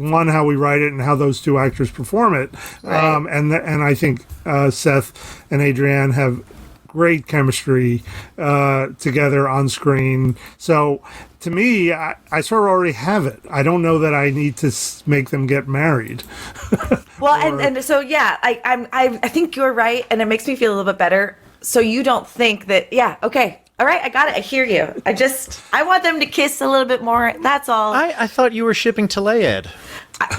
one, how we write it and how those two actors perform it. Right. And I think Seth and Adrienne have great chemistry together on screen. So to me, I sort of already have it. I don't know that I need to make them get married. Well, and so yeah, I think you're right, and it makes me feel a little bit better. So you don't think that? Yeah, okay. All right, I got it. I hear you. I want them to kiss a little bit more. That's all. I thought you were shipping Taleed.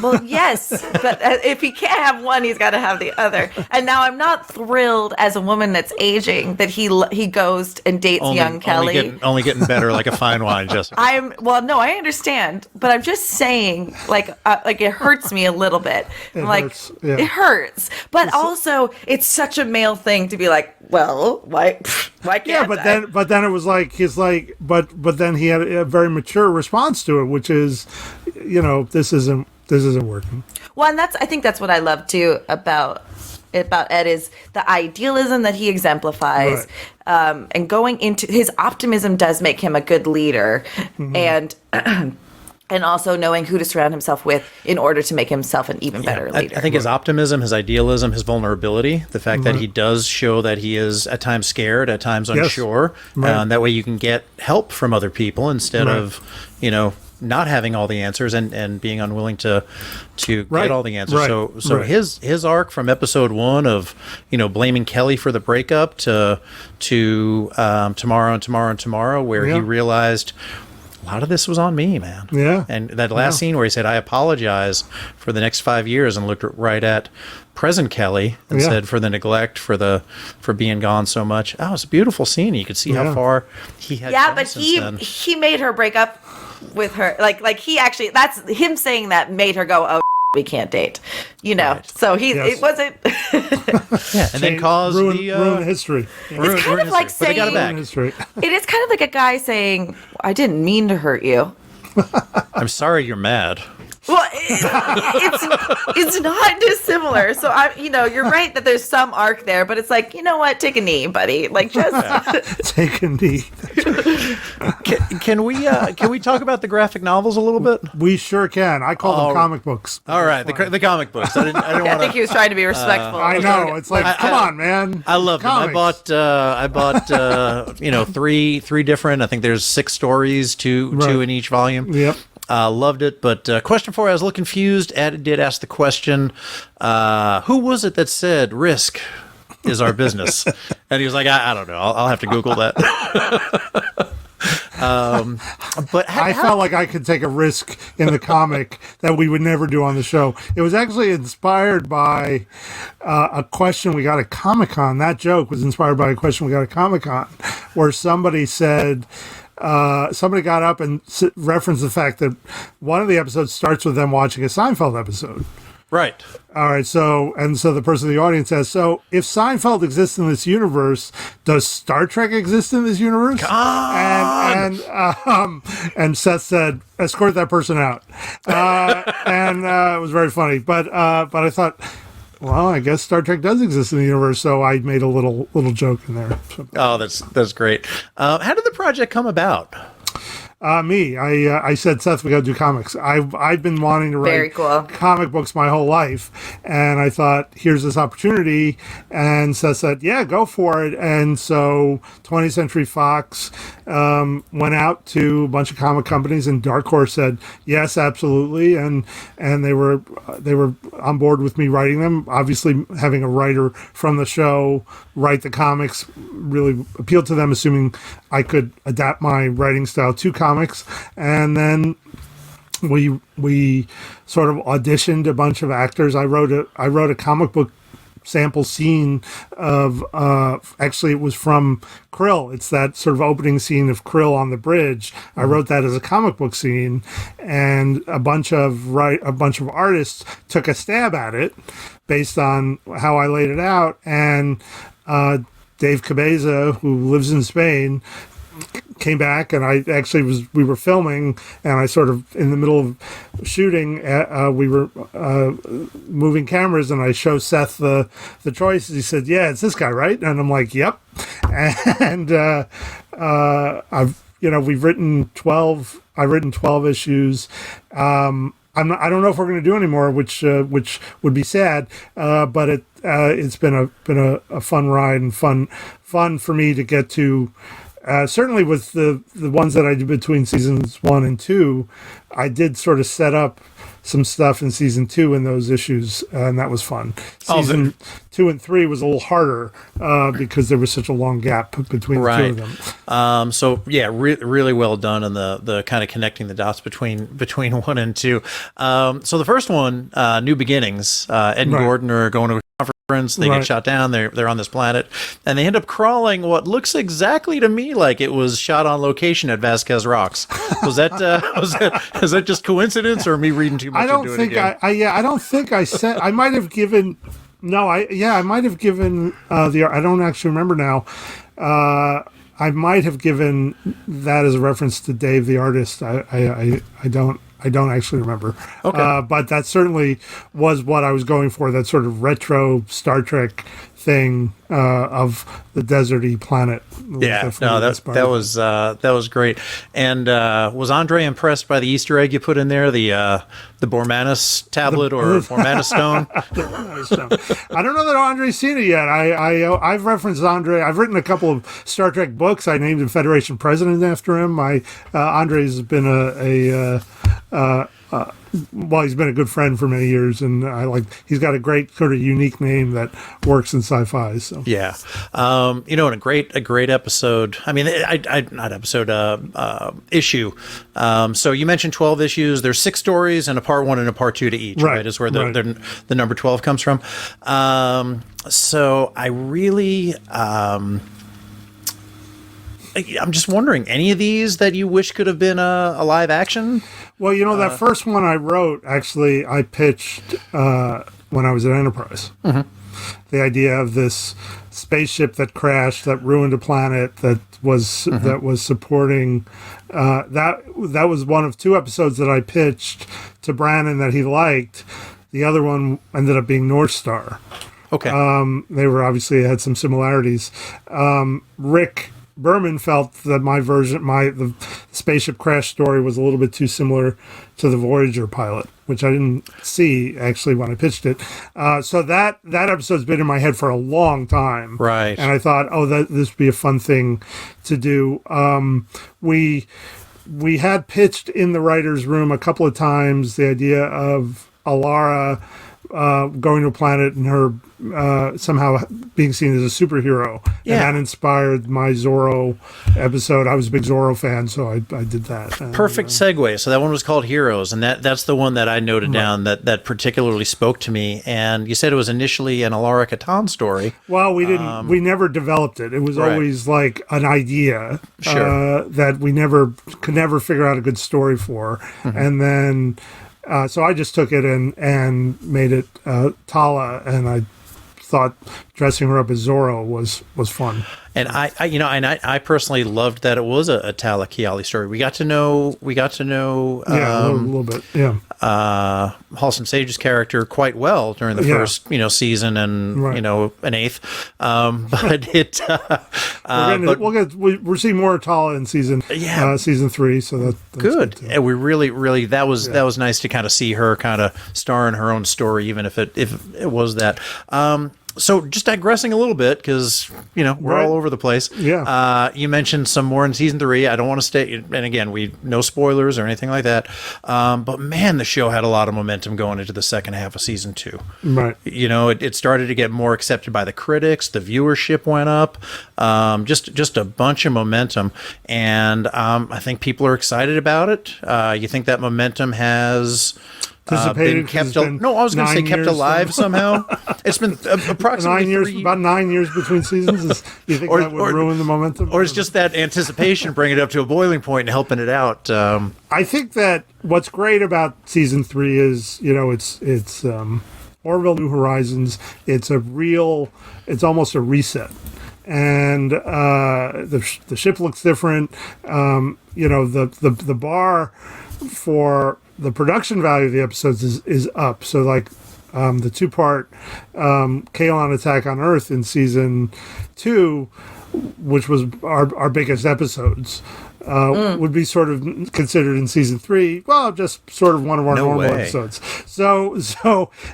Well, yes, but if he can't have one, he's got to have the other. And now I'm not thrilled as a woman that's aging that he goes and dates young Kelly. Only getting better like a fine wine, Jessica. I understand, but I'm just saying, like it hurts me a little bit. It hurts. But also, it's such a male thing to be like, well, why can't yeah, but then it was like but then he had a very mature response to it, which is, this isn't working. Well, and I think that's what I love too about Ed is the idealism that he exemplifies, right. And going into his optimism does make him a good leader, and also knowing who to surround himself with in order to make himself an even better leader. I think his optimism, his idealism, his vulnerability, the fact that he does show that he is at times scared, at times unsure, right. That way you can get help from other people instead of, not having all the answers and being unwilling to get all the answers. Right. So his arc from episode 1 of blaming Kelly for the breakup to tomorrow and tomorrow and tomorrow, where he realized a lot of this was on me, man. Yeah. And that last scene where he said, I apologize for the next 5 years, and looked right at present Kelly and said, for the neglect, for being gone so much. Oh, it's a beautiful scene. You could see how far he had gone but since then. he made her break up with her. Like he actually, that's him saying that made her go, oh, we can't date, Right. So it wasn't. And then caused ruin history. It's kind of like saying, they got it back. It is kind of like a guy saying, I didn't mean to hurt you. I'm sorry you're mad. Well, it's not dissimilar. So you're right that there's some arc there, but it's like, you know what? Take a knee, buddy. Like, just take a knee. Can we talk about the graphic novels a little bit? We sure can. I call them comic books. All right, the comic books. I didn't I think he was trying to be respectful. I know. It's like, come on, man. I love them. I bought three different. I think there's 6 stories, two in each volume. Yep. Loved it, but question for you, I was a little confused. Ed did ask the question, who was it that said risk is our business? And he was like, I don't know. I'll have to Google that. But I felt like I could take a risk in the comic that we would never do on the show. It was actually inspired by a question we got at Comic-Con. That joke was inspired by a question we got at Comic-Con, where somebody said, somebody got up and referenced the fact that one of the episodes starts with them watching a Seinfeld episode. Right. All right. So the person in the audience says, so if Seinfeld exists in this universe, does Star Trek exist in this universe? And Seth said, escort that person out. And it was very funny. But I thought, well, I guess Star Trek does exist in the universe, so I made a little joke in there. So. Oh, that's great. How did the project come about? I said, Seth, we got to do comics. I've been wanting to write comic books my whole life, and I thought, here's this opportunity. And Seth said, yeah, go for it. And so 20th Century Fox went out to a bunch of comic companies, and Dark Horse said, yes, absolutely. And they were on board with me writing them. Obviously, having a writer from the show write the comics really appealed to them, assuming I could adapt my writing style to comics. And then we sort of auditioned a bunch of actors. I wrote a comic book sample scene of actually it was from Krill. It's that sort of opening scene of Krill on the bridge. I wrote that as a comic book scene, and a bunch of artists took a stab at it based on how I laid it out, and Dave Cabeza, who lives in Spain, came back, and we were filming, and I sort of, in the middle of shooting, we were moving cameras, and I show Seth the choice. He said, "Yeah, it's this guy, right?" And I'm like, "Yep." And we've written 12. I've written 12 issues. I don't know if we're going to do any more, which would be sad. But it's been a fun ride, and fun for me to get to. Certainly with the ones that I did between seasons 1 and 2, I did sort of set up some stuff in season 2 in those issues, and that was fun. Season 2 and 3 was a little harder because there was such a long gap between the two of them. So yeah, really well done on the kind of connecting the dots between 1 and 2. So the first one, New Beginnings, Ed and Gordon are going to a conference. They get shot down. They're on this planet, and they end up crawling what looks exactly to me like it was shot on location at Vasquez Rocks. Was that is that just coincidence, or me reading too much? I don't think I don't think I said. I might have given. No, I might have given the. I don't actually remember now. I might have given that as a reference to Dave the artist. I don't actually remember. Okay. But that certainly was what I was going for, that sort of retro Star Trek thing of the deserty planet. Yeah, no, that was great. And was Andre impressed by the Easter egg you put in there, the Bormanis tablet or Bormanis stone? I don't know that Andre's seen it yet. I've referenced Andre. I've written a couple of Star Trek books. I named him Federation President after him. Andre's been he's been a good friend for many years, and he's got a great sort of unique name that works in sci-fi. So yeah, and a great episode. I mean, not episode, issue. So you mentioned 12 issues. There's 6 stories and a part 1 and a part 2 to each. Right, is where the number 12 comes from. So I really. I'm just wondering, any of these that you wish could have been a live action? Well, that first one I wrote, actually, I pitched when I was at Enterprise. Mm-hmm. The idea of this spaceship that crashed, that ruined a planet, that was supporting. That was one of 2 episodes that I pitched to Brannon that he liked. The other one ended up being North Star. Okay. They were obviously had some similarities. Rick Berman felt that my version, the spaceship crash story, was a little bit too similar to the Voyager pilot, which I didn't see actually when I pitched it. So that episode's been in my head for a long time, right? And I thought, this would be a fun thing to do. We had pitched in the writers' room a couple of times the idea of Alara going to a planet and her somehow being seen as a superhero. Yeah. And that inspired my Zorro episode. I was a big Zorro fan, so I did that. Perfect segue. So that one was called Heroes, and that's the one that I noted down that particularly spoke to me. And you said it was initially an Alara Katan story. Well, we didn't. We never developed it. It was always like an idea that we could never figure out a good story for. Mm-hmm. And then so I just took it and made it Tala, and I thought dressing her up as Zorro was fun. And I personally loved that it was a Tala Kiali story. We got to know a little bit. Yeah. Halston Sage's character quite well during the first season and an eighth. But it we're seeing more Tala in season 3. So that's good. And we really that was nice to kind of see her kind of star in her own story, even if it was that. So just digressing a little bit, because we're all over the place. Yeah. You mentioned some more in season 3. I don't want to stay, and again, no spoilers or anything like that. But man, the show had a lot of momentum going into the second half of season 2. Right. It started to get more accepted by the critics. The viewership went up. Just a bunch of momentum, and I think people are excited about it. You think that momentum has been kept kept alive somehow. It's been approximately about 9 years between seasons. You think that would ruin the momentum, or it's just that anticipation bringing it up to a boiling point and helping it out? I think that what's great about season 3 is it's Orville New Horizons. It's almost a reset. and the ship looks different. The bar for the production value of the episodes is up. So like the 2-part Kaelon Attack on Earth in season 2, which was our biggest episodes, would be sort of considered in season 3. Well, just sort of one of our normal episodes. So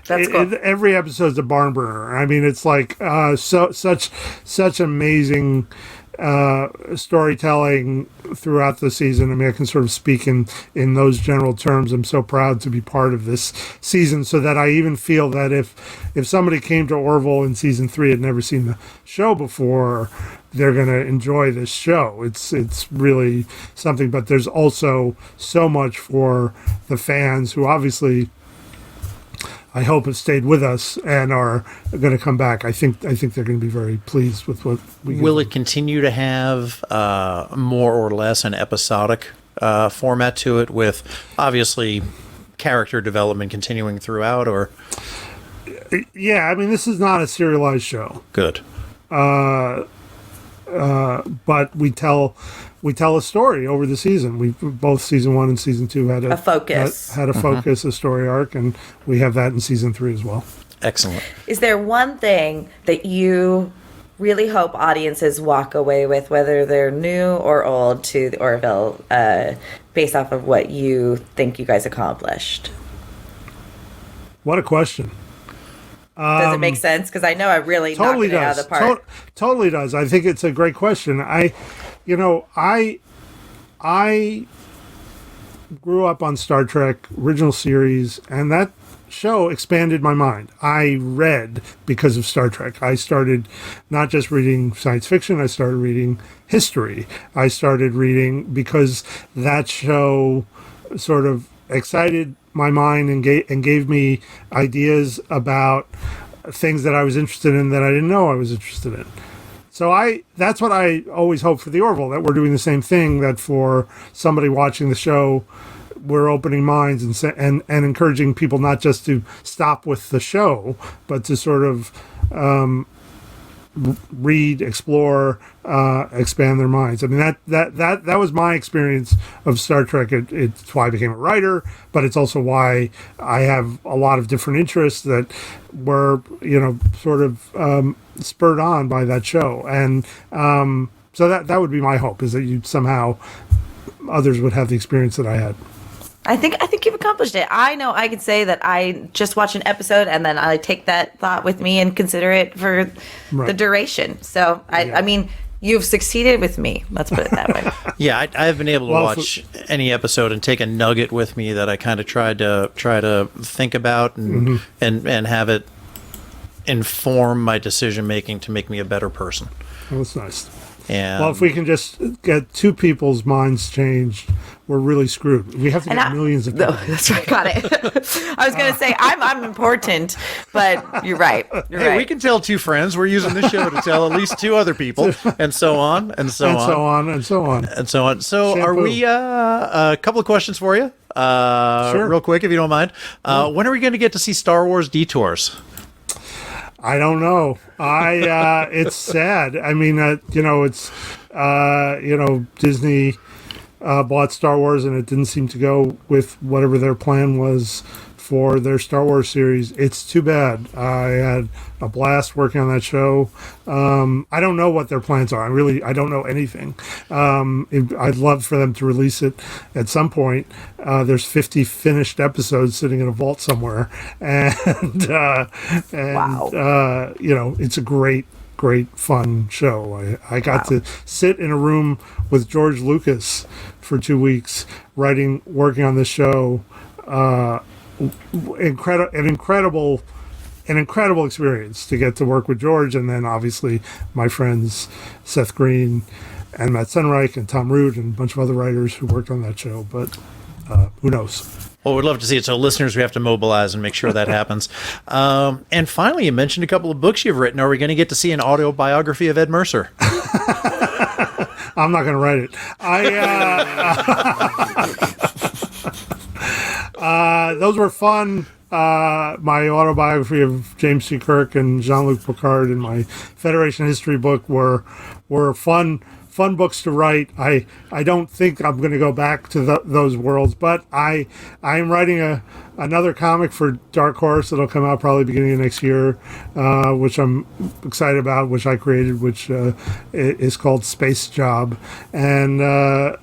That's cool. Every episode's a barn burner. I mean, it's like such amazing storytelling throughout the season. I mean, I can sort of speak in those general terms. I'm so proud to be part of this season, so that I even feel that if somebody came to Orville in season 3 had never seen the show before, they're going to enjoy this show. It's really something. But there's also so much for the fans who obviously, I hope, have stayed with us and are going to come back. I think they're going to be very pleased with what we get. Will it continue to have more or less an episodic format to it, with obviously character development continuing throughout? Or yeah, I mean, this is not a serialized show. Good. But we tell a story over the season. We both season 1 and season 2 had a focus. had a focus, a story arc, and we have that in season 3 as well. Excellent. Is there one thing that you really hope audiences walk away with, whether they're new or old, to the Orville, based off of what you think you guys accomplished? What a question. Does it make sense? Because I know I really Totally knocked it out does. of the park. Totally does. I think it's a great question. I grew up on Star Trek original series, and that show expanded my mind. I read because of Star Trek. I started not just reading science fiction, I started reading history. I started reading because that show sort of excited my mind and gave me ideas about things that I was interested in that I didn't know I was interested in. So that's what I always hope for the Orville, that we're doing the same thing, that for somebody watching the show, we're opening minds and encouraging people not just to stop with the show, but to sort of read, explore, expand their minds. I mean, that was my experience of Star Trek. It's why I became a writer, but it's also why I have a lot of different interests that were, sort of spurred on by that show. And so that would be my hope, is that you somehow, others would have the experience that I had. I think you've accomplished it. I know I could say that I just watch an episode and then I take that thought with me and consider it for the duration. So I mean, you've succeeded with me. Let's put it that way. Yeah, I've been able to watch any episode and take a nugget with me that I kind of try to think about and have it inform my decision making to make me a better person. Well, that's nice. And well, if we can just get 2 people's minds changed, we're really screwed. We have to get millions of people. No, that's right. Got it. I was going to say I'm important, but you're right. You're right. We can tell 2 friends. We're using this show to tell at least 2 other people, and so on, and so on, and so on. So Shampoo. are we? A couple of questions for you, Sure. real quick, if you don't mind. When are we going to get to see Star Wars Detours? I don't know. It's sad. I mean, it's Disney bought Star Wars, and it didn't seem to go with whatever their plan was for their Star Wars series. It's too bad. I had a blast working on that show. I don't know what their plans are. I don't know anything. I'd love for them to release it at some point. There's 50 finished episodes sitting in a vault somewhere, and Wow. It's a great fun show. I got to sit in a room with George Lucas for 2 weeks working on this show. An incredible experience to get to work with George, and then obviously my friends Seth Green and Matt Senreich and Tom Root and a bunch of other writers who worked on that show. But who knows? Well, we'd love to see it. So listeners, we have to mobilize and make sure that happens. And finally, you mentioned a couple of books you've written. Are we going to get to see an autobiography of Ed Mercer? I'm not going to write it. Those were fun my autobiography of James C. Kirk and Jean-Luc Picard and my Federation history book were fun books to write. I don't think I'm going to go back to those worlds, but I am writing another comic for Dark Horse that'll come out probably beginning of next year, which I'm excited about, which I created, which is called Space Job, and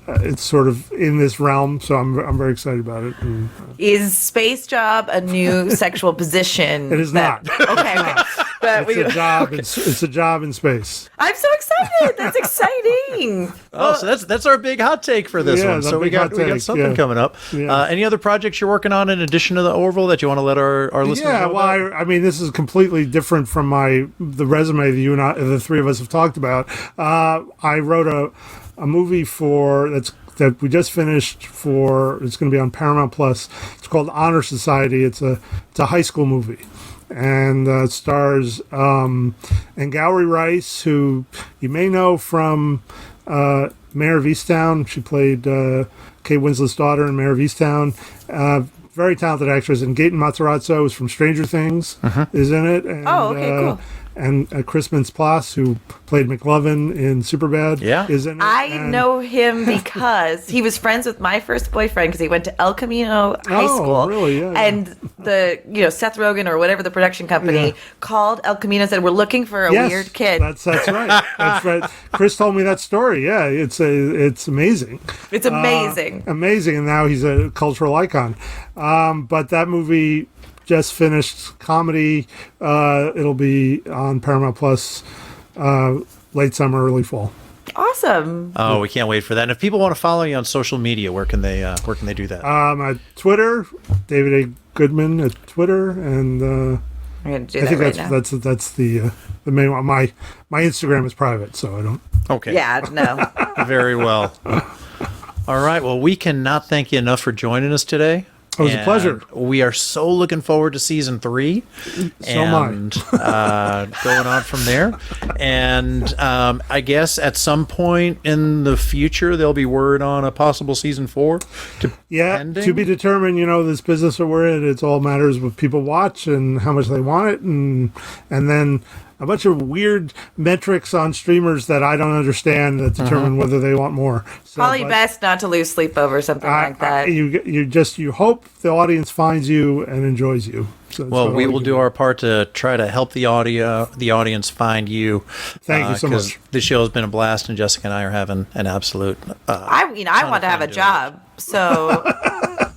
it's sort of in this realm, so I'm very excited about it. And, is Space Job a new sexual position? It is not. Okay. But it's a job. Okay. It's a job in space. I'm so excited. That's exciting. So that's our big hot take for this one. So we got something coming up. Yeah. Any other projects you're working on in addition to the Orville that you want to let our listeners know about? I mean, this is completely different from the resume that you and I, the three of us, have talked about. I wrote a movie that we just finished it's going to be on Paramount Plus. It's called Honor Society. It's a high school movie. And it stars Angourie Rice, who you may know from Mayor of Easttown. She played Kate Winslet's daughter in Mayor of Easttown. Very talented actress. And Gaten Matarazzo is from Stranger Things, is in it. And, cool. And Chris Mintz-Plasse, who played McLovin in Superbad, is in it. I know him because he was friends with my first boyfriend because he went to El Camino High School. Oh, really? Yeah. And Seth Rogen or whatever the production company called El Camino and said, "We're looking for a weird kid." That's right. That's right. Chris told me that story. Yeah, it's amazing. It's amazing. Amazing, and now he's a cultural icon. But that movie just finished, comedy. It'll be on Paramount Plus late summer, early fall. Awesome. Oh, we can't wait for that. And if people want to follow you on social media, where can they do that? At Twitter, David A. Goodman at Twitter, and I'm gonna do that right now. that's the main one. My Instagram is private, so I don't. Okay. Yeah. No. Very well. All right. Well, we cannot thank you enough for joining us today. It was a pleasure. We are so looking forward to season 3. Going on from there. And I guess at some point in the future, there'll be word on a possible season 4. To be determined. This business that we're in, it's all matters of what people watch and how much they want it. And then a bunch of weird metrics on streamers that I don't understand that determine whether they want more. So, probably best not to lose sleep over something like that. You hope the audience finds you and enjoys you. So we will do our part to try to help the audience find you. Thank you so much. The show has been a blast, and Jessica and I are having an absolute. I want to have a job, so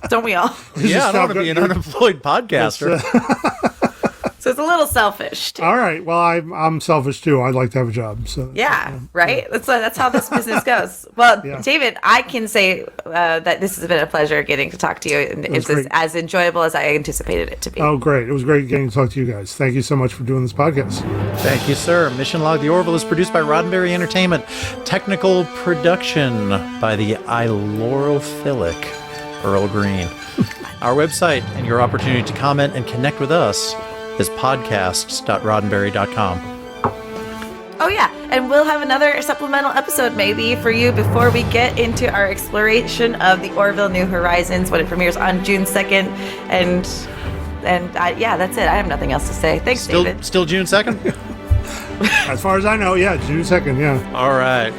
don't we all? Yeah, I don't want to be an unemployed podcaster. So it's a little selfish, too. All right. Well, I'm selfish, too. I'd like to have a job. So right? That's how this business goes. Well, David, I can say that this has been a pleasure getting to talk to you. And it's as enjoyable as I anticipated it to be. Oh, great. It was great getting to talk to you guys. Thank you so much for doing this podcast. Thank you, sir. Mission Log The Orville is produced by Roddenberry Entertainment. Technical production by the ilorophilic Earl Green. Our website and your opportunity to comment and connect with us is podcasts.roddenberry.com. Oh, yeah. And we'll have another supplemental episode maybe for you before we get into our exploration of the Orville New Horizons when it premieres on June 2nd. And that's it. I have nothing else to say. Thanks, David. Still June 2nd? As far as I know, June 2nd, All right.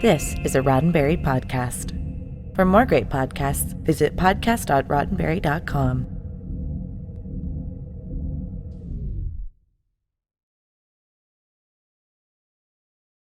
This is a Roddenberry podcast. For more great podcasts, visit podcast.roddenberry.com.